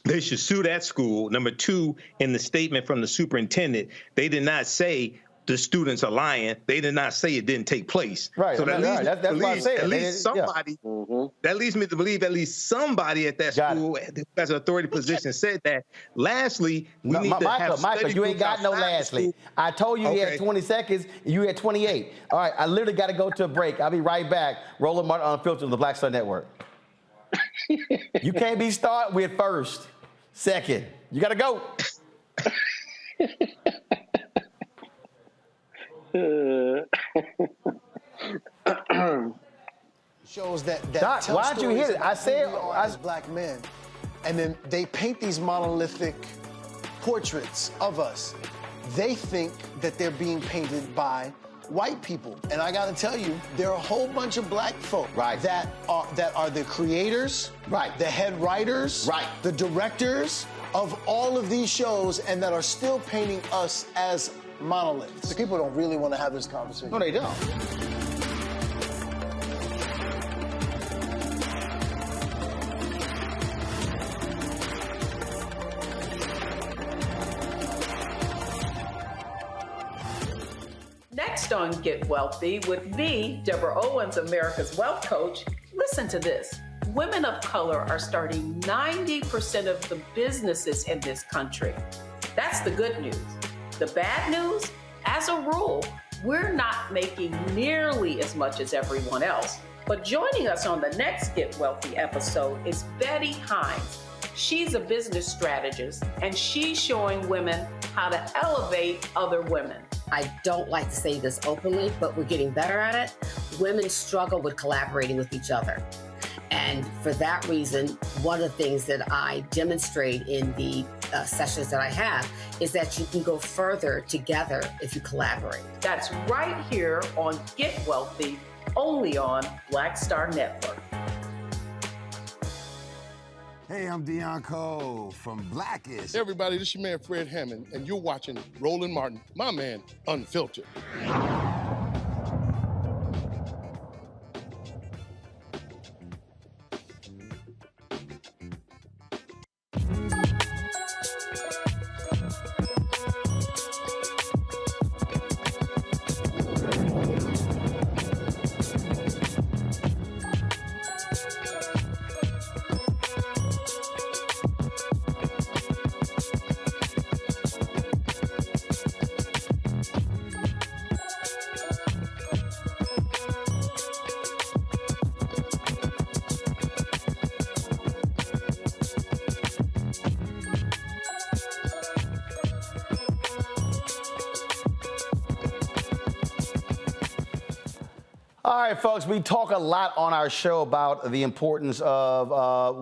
they should sue that school. Number two, in the statement from the superintendent, they did not say the students are lying. They did not say it didn't take place. Right. So that leads me to believe at least somebody at that school has an authority position said that. Lastly, we need to have Michael, you ain't got no lastly. I told you you had 20 seconds. You had 28. All right, I literally got to go to a break. I'll be right back. Roland Martin Unfiltered on the Black Star Network. You can't be started with first, second. You got to go. Shows that Doc, why'd you hit it? I said as black men, and then they paint these monolithic portraits of us. They think that they're being painted by white people, and I got to tell you, there are a whole bunch of black folk that are the creators, the head writers, the directors of all of these shows, and that are still painting us as monoliths. The people don't really want to have this conversation. No, they don't. Next Next on Get Wealthy with me, Deborah Owens, America's Wealth Coach. Listen to this. Women of color are starting 90% of the businesses in this country. That's the good news. The bad news, as a rule, we're not making nearly as much as everyone else. But joining us on the next Get Wealthy episode is Betty Hines. She's a business strategist, and she's showing women how to elevate other women. I don't like to say this openly, but we're getting better at it. Women struggle with collaborating with each other. And for that reason, one of the things that I demonstrate in the sessions that I have is that you can go further together if you collaborate. That's right here on Get Wealthy, only on Black Star Network. Hey, I'm Deion Cole from Blackish. Hey everybody, this is your man Fred Hammond, and you're watching Roland Martin, my man, Unfiltered. All right, folks, we talk a lot on our show about the importance of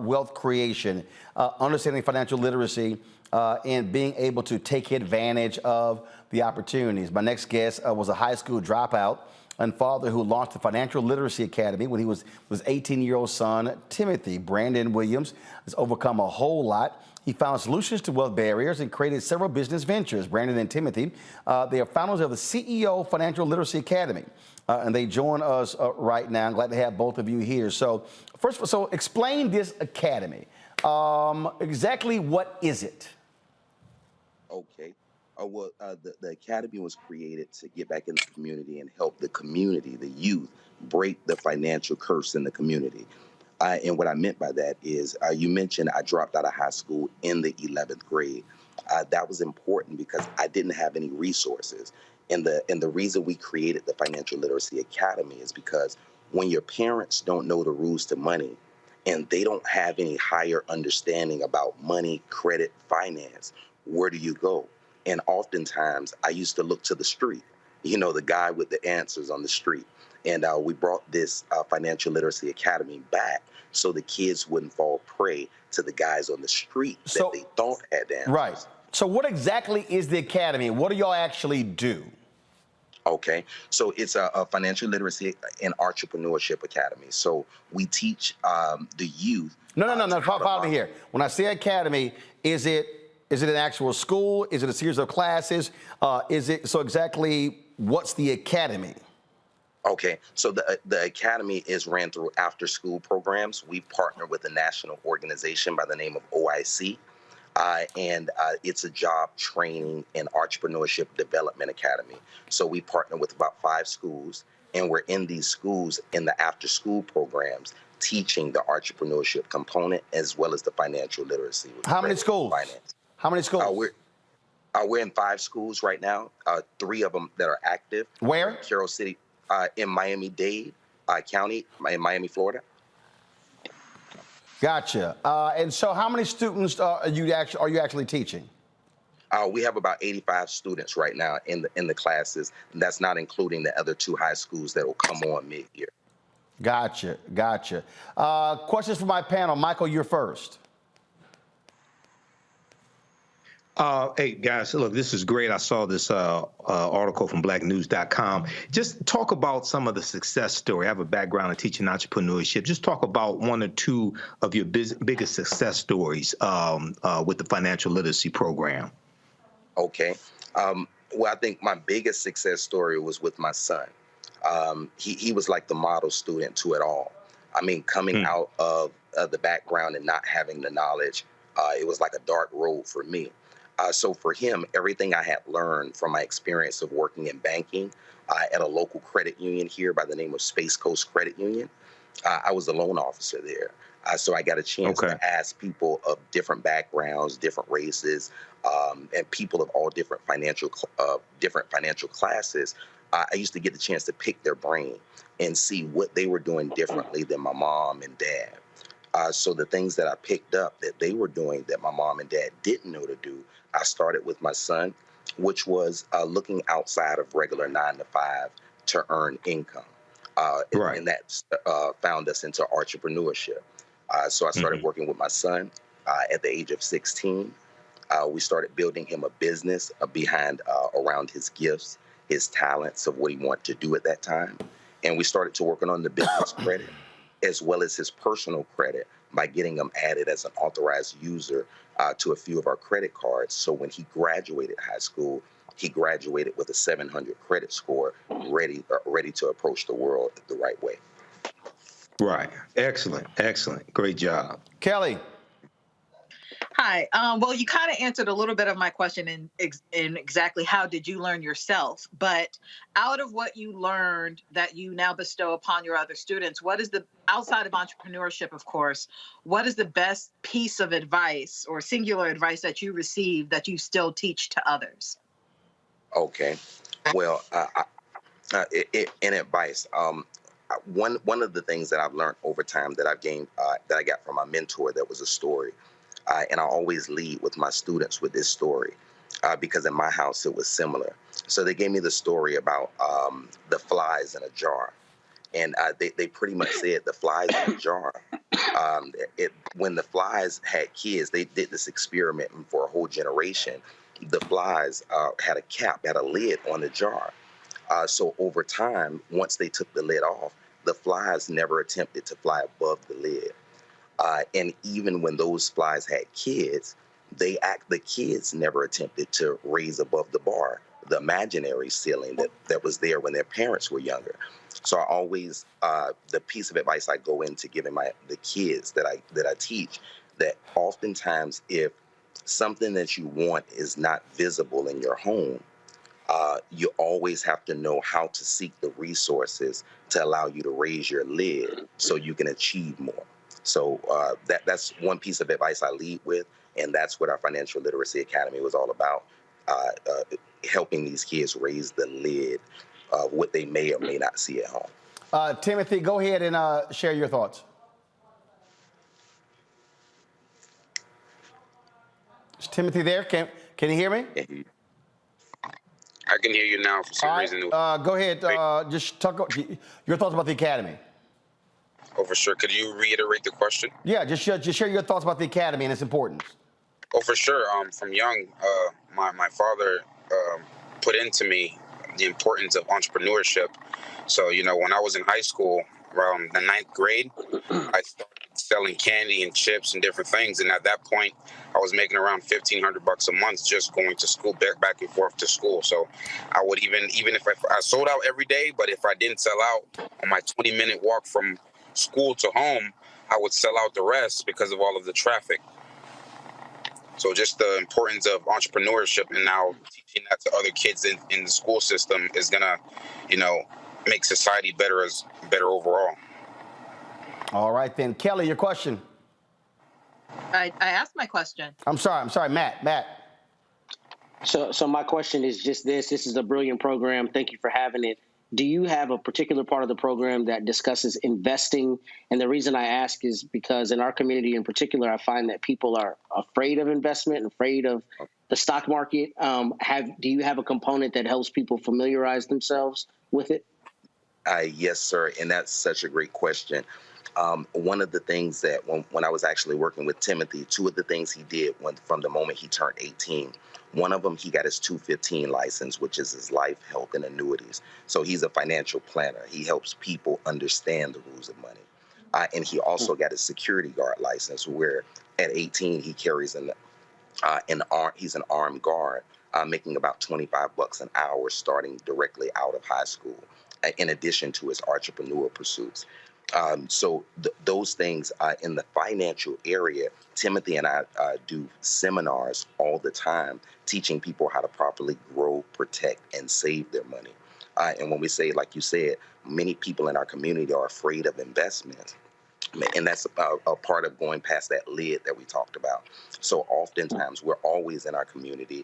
wealth creation, understanding financial literacy, and being able to take advantage of the opportunities. My next guest was a high school dropout and father who launched the Financial Literacy Academy when he was 18-year-old son, Timothy. Brandon Williams has overcome a whole lot. He found solutions to wealth barriers and created several business ventures. Brandon and Timothy, they are founders of the CEO Financial Literacy Academy. And they join us right now. I'm glad to have both of you here. So first of all, so explain this academy. Exactly what is it? Okay. The academy was created to get back in the community and help the community, the youth, break the financial curse in the community. And what I meant by that is, you mentioned I dropped out of high school in the 11th grade. That was important because I didn't have any resources. And the reason we created the Financial Literacy Academy is because when your parents don't know the rules to money and they don't have any higher understanding about money, credit, finance, where do you go? And oftentimes I used to look to the street, you know, the guy with the answers on the street. And we brought this Financial Literacy Academy back so the kids wouldn't fall prey to the guys on the street that they thought had the answers. Right. So what exactly is the academy? What do y'all actually do? Okay, so it's a financial literacy and entrepreneurship academy. So we teach the youth. No. Follow me here. When I say academy, is it an actual school? Is it a series of classes? Exactly what's the academy? Okay, so the academy is ran through after-school programs. We partner with a national organization by the name of OIC. And it's a job training and entrepreneurship development academy. So we partner with about 5 schools, and we're in these schools in the after-school programs teaching the entrepreneurship component as well as the financial literacy. How many schools? Finance. How many schools? We're in 5 schools right now. 3 of them that are active. Where? Carroll City, in Miami-Dade County, in Miami, Florida. Gotcha. And so how many students are you actually teaching? We have about 85 students right now in the classes. And that's not including the other 2 high schools that will come on mid-year. Gotcha. Questions for my panel. Michael, you're first. Hey, guys, look, this is great. I saw this article from blacknews.com. Just talk about some of the success story. I have a background in teaching entrepreneurship. Just talk about 1 or 2 of your biggest success stories with the financial literacy program. Okay. Well, I think my biggest success story was with my son. He was like the model student to it all. I mean, coming out of the background and not having the knowledge, it was like a dark road for me. So for him, everything I had learned from my experience of working in banking at a local credit union here by the name of Space Coast Credit Union, I was a loan officer there. So I got a chance to ask people of different backgrounds, different races, and people of all different financial classes. I used to get the chance to pick their brain and see what they were doing differently than my mom and dad. So the things that I picked up that they were doing that my mom and dad didn't know to do, I started with my son, which was looking outside of regular 9 to 5 to earn income. And that found us into entrepreneurship. So I started working with my son at the age of 16. We started building him a business around his gifts, his talents of what he wanted to do at that time. And we started to work on the business credit as well as his personal credit by getting him added as an authorized user to a few of our credit cards. So when he graduated high school, he graduated with a 700 credit score, ready to approach the world the right way. Right. Excellent. Excellent. Great job. Kelly. Hi. Well, you kind of answered a little bit of my question in exactly how did you learn yourself, but out of what you learned that you now bestow upon your other students, what is outside of entrepreneurship, of course, what is the best piece of advice or singular advice that you received that you still teach to others? Okay. Well, in advice, one of the things that I've learned over time that I've gained, that I got from my mentor, that was a story. And I always lead with my students with this story because in my house it was similar. So they gave me the story about the flies in a jar. And they pretty much said the flies in a jar. When the flies had kids, they did this experiment for a whole generation. The flies had a lid on the jar. So over time, once they took the lid off, the flies never attempted to fly above the lid. And even when those flies had kids, the kids never attempted to raise above the bar, the imaginary ceiling that was there when their parents were younger. So I always, the piece of advice I go into giving the kids that I teach, that oftentimes if something that you want is not visible in your home, you always have to know how to seek the resources to allow you to raise your lid so you can achieve more. So that's one piece of advice I lead with, and that's what our Financial Literacy Academy was all about, helping these kids raise the lid of what they may or may not see at home. Timothy, go ahead and share your thoughts. Is Timothy there? Can you hear me? I can hear you now for some reason. Go ahead. Just talk your thoughts about the academy. Oh, for sure. Could you reiterate the question? Yeah, just share your thoughts about the academy and its importance. Oh, for sure. From young, my father put into me the importance of entrepreneurship. So, when I was in high school, around the 9th grade, I started selling candy and chips and different things. And at that point, I was making around $1,500 a month just going to school, back and forth to school. So I would even if I sold out every day, but if I didn't sell out on my 20-minute walk from school to home, I would sell out the rest because of all of the traffic. So just the importance of entrepreneurship, and now teaching that to other kids in the school system is gonna, make society better overall. All right then, Kelly, your question. I asked my question. I'm sorry, Matt. So my question is just this. This is a brilliant program. Thank you for having it. Do you have a particular part of the program that discusses investing? And the reason I ask is because in our community in particular, I find that people are afraid of investment and afraid of the stock market. Do you have a component that helps people familiarize themselves with it? Yes, sir. And that's such a great question. One of the things that when I was actually working with Timothy, two of the things he did from the moment he turned 18, one of them, he got his 215 license, which is his life, health, and annuities. So he's a financial planner. He helps people understand the rules of money. And he also got his security guard license, where at 18, he carries he's an armed guard, making about $25 an hour starting directly out of high school, in addition to his entrepreneur pursuits. So those things in the financial area, Timothy and I do seminars all the time, teaching people how to properly grow, protect, and save their money. And when we say, like you said, many people in our community are afraid of investments. And that's a part of going past that lid that we talked about. So oftentimes we're always in our community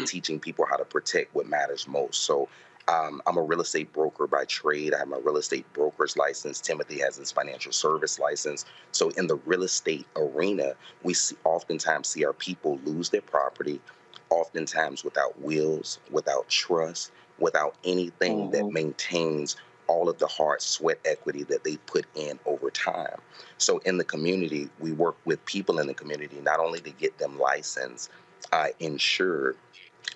teaching people how to protect what matters most. So I'm a real estate broker by trade. I have my real estate broker's license. Timothy has his financial service license. So in the real estate arena, we oftentimes see our people lose their property, oftentimes without wills, without trust, without anything that maintains all of the hard sweat equity that they put in over time. So in the community, we work with people in the community, not only to get them licensed, insured,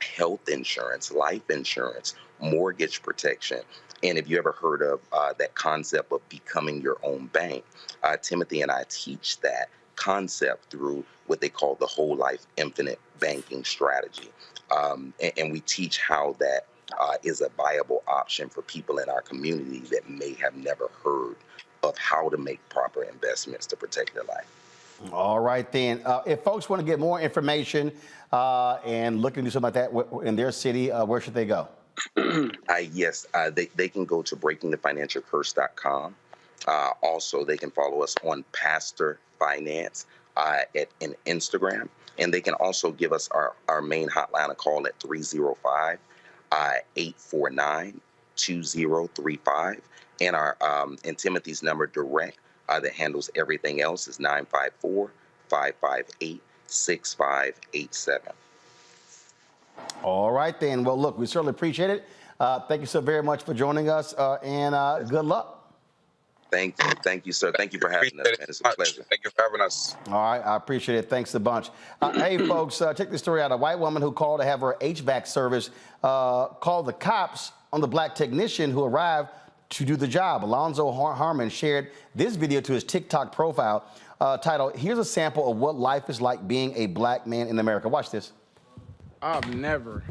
health insurance, life insurance, mortgage protection. And if you ever heard of that concept of becoming your own bank, Timothy and I teach that concept through what they call the whole life infinite banking strategy. And we teach how that is a viable option for people in our community that may have never heard of how to make proper investments to protect their life. All right, then. If folks want to get more information and looking to do something like that in their city, where should they go? Yes, they can go to breakingthefinancialcurse.com. Also, they can follow us on Pastor Finance in Instagram. And they can also give us our main hotline a call at 305-849-2035. And our and Timothy's number direct that handles everything else is 954-558-6587. All right, then. Well, look, we certainly appreciate it. Thank you so very much for joining us, and good luck. Thank you, sir. Thank you for having us, man. It's a pleasure. Thank you for having us. All right, I appreciate it. Thanks a bunch. Hey, folks, check this story out. A white woman who called to have her HVAC service called the cops on the black technician who arrived to do the job. Alonzo Harmon shared this video to his TikTok profile titled, "Here's a sample of what life is like being a black man in America." Watch this. I have never,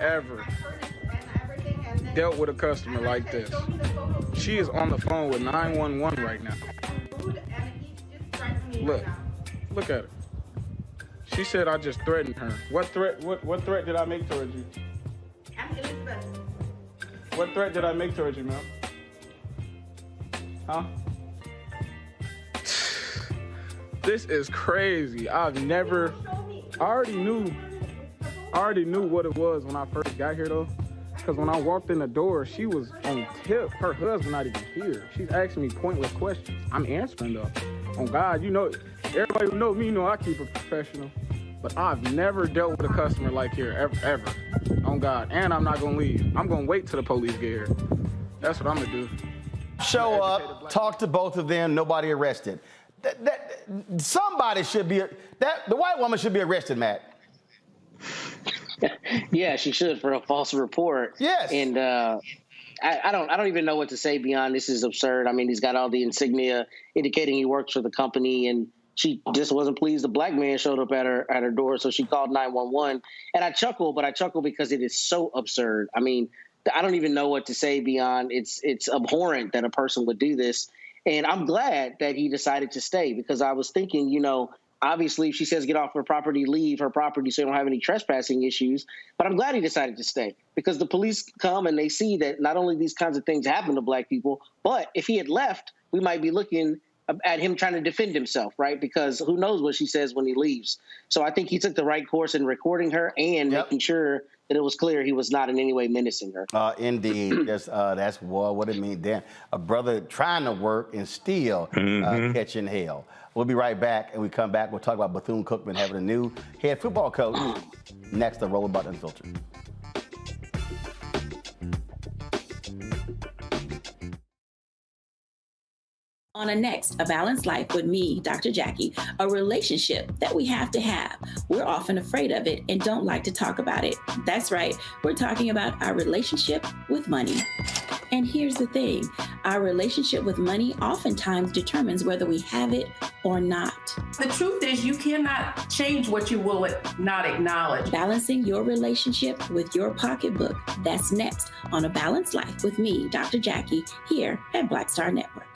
ever dealt with a customer like this. She is on the phone with 911 right now. Look at her. She said I just threatened her. What threat did I make towards you? What threat did I make towards you, ma'am? Huh? This is crazy. I already knew what it was when I first got here, though. Because when I walked in the door, she was on tip. Her husband not even here. She's asking me pointless questions. I'm answering, though. On God, you know, everybody who knows me know I keep it professional. But I've never dealt with a customer like here, ever. On God. And I'm not going to leave. I'm going to wait till the police get here. That's what I'm going to do. Show up, talk to both of them, nobody arrested. Somebody should be, the white woman should be arrested, Matt. Yeah, she should for a false report. Yes. And I don't even know what to say beyond this is absurd. I mean, he's got all the insignia indicating he works for the company, and she just wasn't pleased. The black man showed up at her door, so she called 911. And I chuckle because it is so absurd. I mean, I don't even know what to say beyond it's abhorrent that a person would do this. And I'm glad that he decided to stay, because I was thinking, you know, obviously if she says get off her property, leave her property so you don't have any trespassing issues. But I'm glad he decided to stay, because the police come and they see that not only these kinds of things happen to black people, but if he had left, we might be looking at him trying to defend himself, right? Because who knows what she says when he leaves. So I think he took the right course in recording her and making sure that it was clear he was not in any way menacing her. Indeed. That's what it means. Damn, a brother trying to work and still catching hell. We'll be right back, and we come back. We'll talk about Bethune-Cookman having a new head football coach. Next, the Roll About Unfiltered. On a next, A Balanced Life with me, Dr. Jackie, a relationship that we have to have. We're often afraid of it and don't like to talk about it. That's right, we're talking about our relationship with money. And here's the thing, our relationship with money oftentimes determines whether we have it or not. The truth is you cannot change what you will not acknowledge. Balancing your relationship with your pocketbook. That's next on A Balanced Life with me, Dr. Jackie, here at Black Star Network.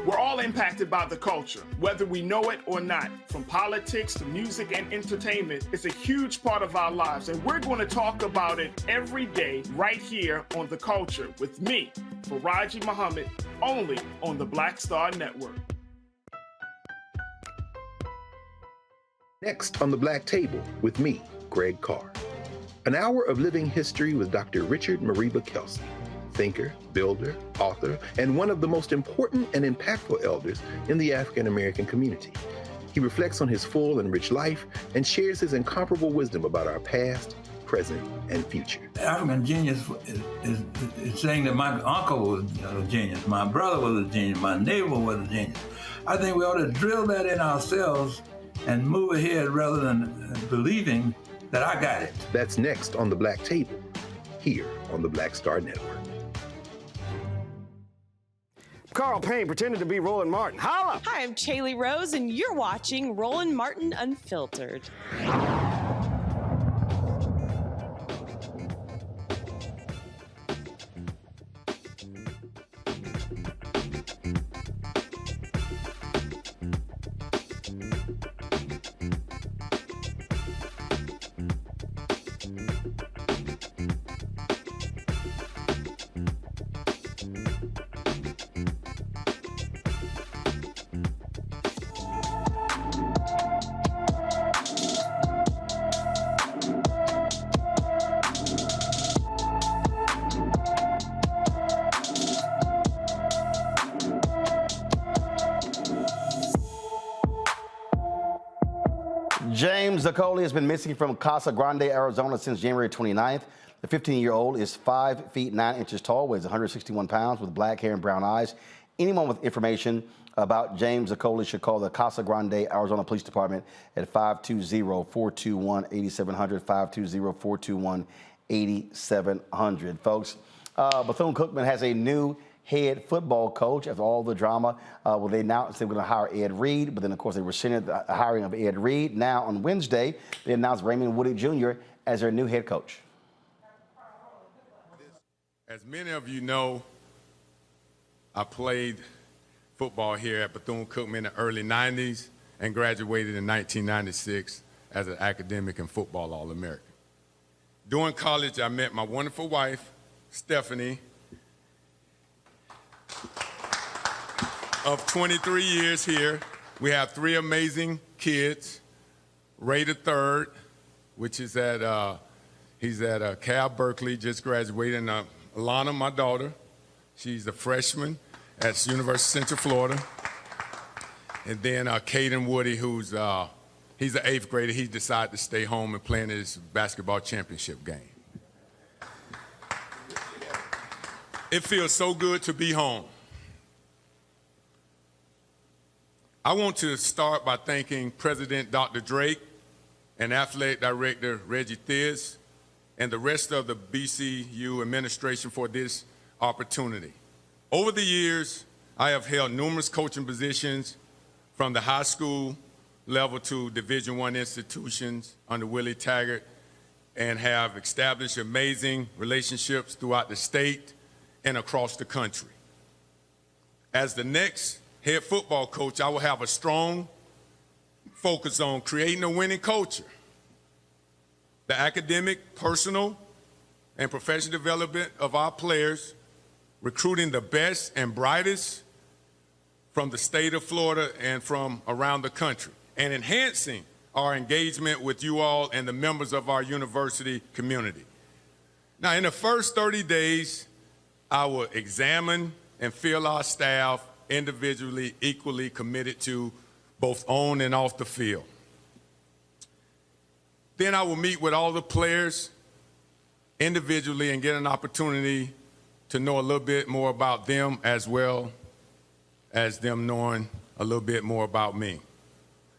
We're all impacted by the culture, whether we know it or not. From politics to music and entertainment, it's a huge part of our lives, and we're going to talk about it every day right here on The Culture with me, Faraji Muhammad, only on the Black Star Network. Next on the Black Table with me, Greg Carr. An hour of living history with Dr. Richard Mariba Kelsey, thinker, builder, author, and one of the most important and impactful elders in the African American community. He reflects on his full and rich life and shares his incomparable wisdom about our past, present, and future. African genius is saying that my uncle was a genius, my brother was a genius, my neighbor was a genius. I think we ought to drill that in ourselves and move ahead rather than believing that I got it. That's next on the Black Table, here on the Black Star Network. Carl Payne pretended to be Roland Martin. Holla! Hi, I'm Chaley Rose, and you're watching Roland Martin Unfiltered. James Zacoli has been missing from Casa Grande, Arizona since January 29th. The 15-year-old is 5 feet 9 inches tall, weighs 161 pounds, with black hair and brown eyes. Anyone with information about James Zacoli should call the Casa Grande, Arizona Police Department at 520-421-8700, 520-421-8700. Folks, Bethune-Cookman has a new head football coach after all the drama. Well, they announced they were going to hire Ed Reed, but then, of course, they rescinded the hiring of Ed Reed. Now, on Wednesday, they announced Raymond Woody Jr. as their new head coach. As many of you know, I played football here at Bethune-Cookman in the early 90s and graduated in 1996 as an academic and football All-American. During college, I met my wonderful wife, Stephanie, of 23 years here. We have 3 amazing kids. Ray the third, which is he's at Cal Berkeley, just graduated. And Alana, my daughter, she's a freshman at University of Central Florida. And then Caden Woody, who's he's an 8th grader. He decided to stay home and play in his basketball championship game. It feels so good to be home. I want to start by thanking President Dr. Drake and Athletic Director Reggie Thiz and the rest of the BCU administration for this opportunity. Over the years, I have held numerous coaching positions from the high school level to Division I institutions under Willie Taggart and have established amazing relationships throughout the state and across the country. As the next head football coach, I will have a strong focus on creating a winning culture, the academic, personal, and professional development of our players, recruiting the best and brightest from the state of Florida and from around the country, and enhancing our engagement with you all and the members of our university community. Now, in the first 30 days, I will examine and feel our staff individually equally committed to both on and off the field. Then I will meet with all the players individually and get an opportunity to know a little bit more about them as well as them knowing a little bit more about me.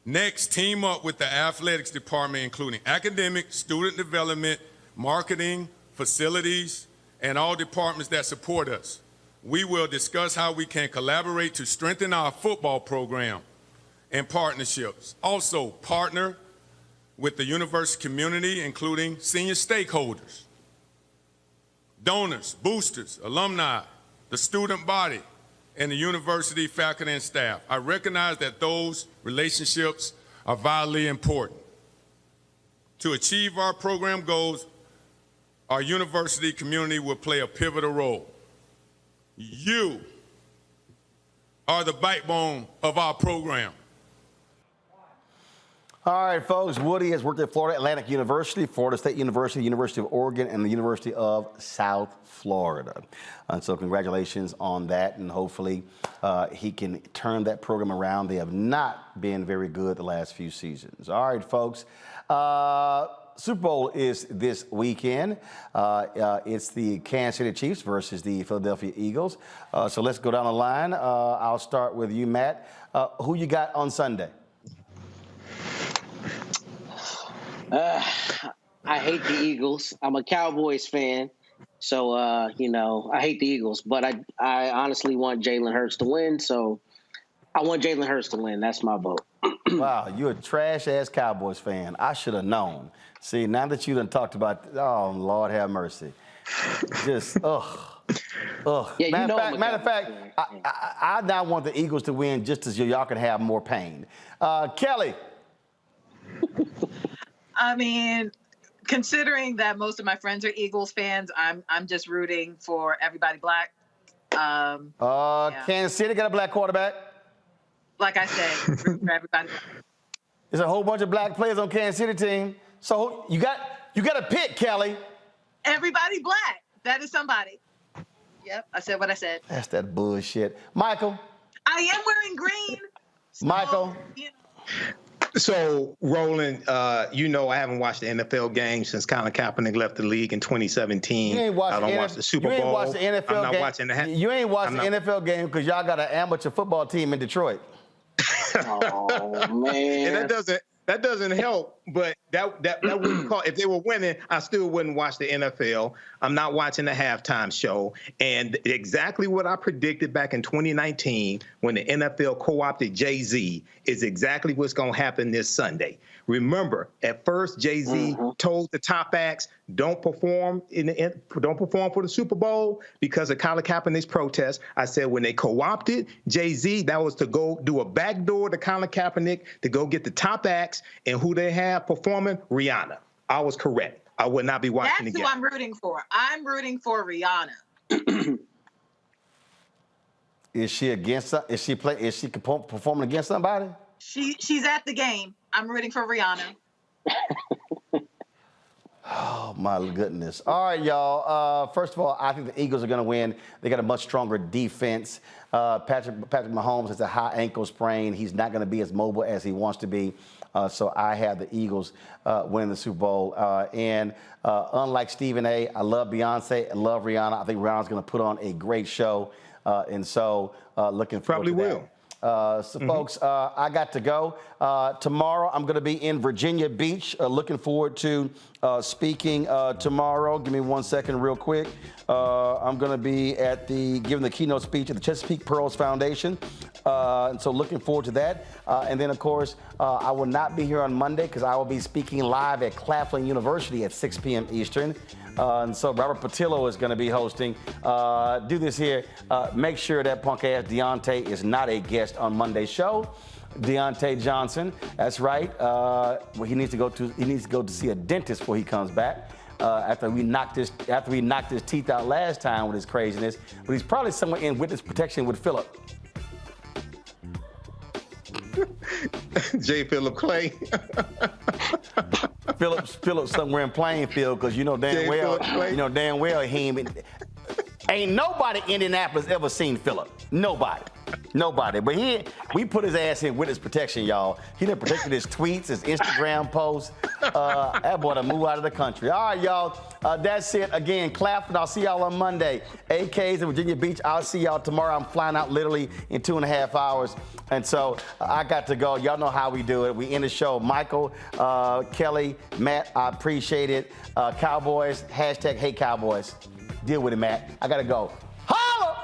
Next, team up with the athletics department, including academic, student development, marketing, facilities, and all departments that support us. We will discuss how we can collaborate to strengthen our football program and partnerships. Also, partner with the university community, including senior stakeholders, donors, boosters, alumni, the student body, and the university faculty and staff. I recognize that those relationships are vitally important. To achieve our program goals, our university community will play a pivotal role. You are the backbone of our program. All right, folks. Woody has worked at Florida Atlantic University, Florida State University, University of Oregon, and the University of South Florida. And so congratulations on that, and hopefully he can turn that program around. They have not been very good the last few seasons. All right, folks. Super Bowl is this weekend. It's the Kansas City Chiefs versus the Philadelphia Eagles. So let's go down the line. I'll start with you, Matt. Who you got on Sunday? I hate the Eagles. I'm a Cowboys fan, so I hate the Eagles. But I honestly want Jalen Hurts to win, so I want Jalen Hurts to win. That's my vote. Wow, you're a trash-ass Cowboys fan. I should have known. See, now that you done talked about, oh, Lord have mercy. Just, ugh. Yeah, matter of fact, I now want the Eagles to win just as y'all can have more pain. Kelly. I mean, considering that most of my friends are Eagles fans, I'm just rooting for everybody black. Yeah. Kansas City got a black quarterback. Like I said, rooting for everybody black. There's a whole bunch of black players on Kansas City team. So you got to pick, Kelly. Everybody black. That is somebody. Yep, I said what I said. That's that bullshit. Michael. I am wearing green. So, Michael. So, Roland, I haven't watched the NFL game since Colin Kaepernick left the league in 2017. You ain't watched I don't watch the Super Bowl. You ain't watched the NFL I'm not game. watching the You ain't watched the NFL game because y'all got an amateur football team in Detroit. Oh, man. And that doesn't help, but that wouldn't call, if they were winning, I still wouldn't watch the NFL. I'm not watching the halftime show. And exactly what I predicted back in 2019 when the NFL co-opted Jay-Z is exactly what's going to happen this Sunday. Remember, at first Jay-Z told the top acts, don't perform for the Super Bowl because of Colin Kaepernick's protest. I said when they co-opted Jay-Z, that was to go do a backdoor to Colin Kaepernick to go get the top acts, and who they have performing? Rihanna. I was correct. I would not be watching That's again. who I'm rooting for. I'm rooting for Rihanna. Is she performing against somebody? She's at the game. I'm rooting for Rihanna. Oh, my goodness. All right, y'all. First of all, I think the Eagles are going to win. They got a much stronger defense. Patrick Mahomes has a high ankle sprain. He's not going to be as mobile as he wants to be. So I have the Eagles winning the Super Bowl. And unlike Stephen A., I love Beyonce. I love Rihanna. I think Rihanna's going to put on a great show. And so looking forward to that. Probably will. Folks, I got to go. Tomorrow, I'm going to be in Virginia Beach. Looking forward to speaking tomorrow. Give me 1 second real quick. I'm going to be giving the keynote speech at the Chesapeake Pearls Foundation. And so looking forward to that. And then, of course, I will not be here on Monday because I will be speaking live at Claflin University at 6 p.m. Eastern. And so Robert Patillo is going to be hosting. Do this here. Make sure that punk-ass Deontay is not a guest on Monday's show. Deontay Johnson, that's right. He needs to go to see a dentist before he comes back. After we knocked his teeth out last time with his craziness. But he's probably somewhere in witness protection with Philip. J. Philip Clay. Philip somewhere in Plainfield, because you know damn well he ain't nobody in Indianapolis ever seen Philip. Nobody. Nobody. But we put his ass in witness protection, y'all. He done protected his tweets, his Instagram posts. That boy done move out of the country. All right, y'all. That's it. Again, Claflin, I'll see y'all on Monday. AK's in Virginia Beach. I'll see y'all tomorrow. I'm flying out literally in 2.5 hours. And so I got to go. Y'all know how we do it. We end the show. Michael, Kelly, Matt, I appreciate it. Cowboys, hashtag hate Cowboys. Deal with it, Matt. I got to go. Holla!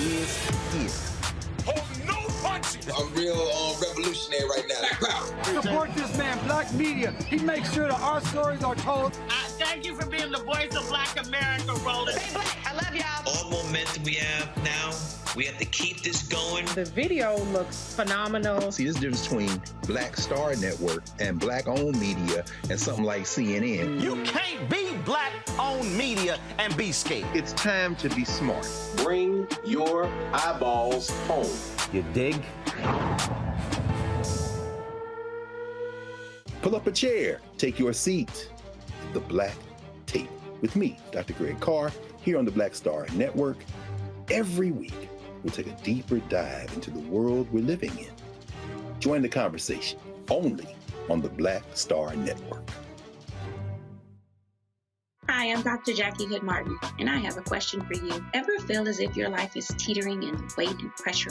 is here. I'm real revolutionary right now. Support this man, Black media. He makes sure that our stories are told. Thank you for being the voice of Black America, Roland. Stay Black. I love y'all. All momentum we have now, we have to keep this going. The video looks phenomenal. See, this difference between Black Star Network and Black-owned media and something like CNN. You can't be Black-owned media and be scared. It's time to be smart. Bring your eyeballs home. You dig? Pull up a chair, take your seat. The Black Table with me, Dr. Greg Carr, here on the Black Star Network. Every week, we'll take a deeper dive into the world we're living in. Join the conversation only on the Black Star Network. Hi, I'm Dr. Jackie Hood Martin, and I have a question for you. Ever feel as if your life is teetering and weight and pressure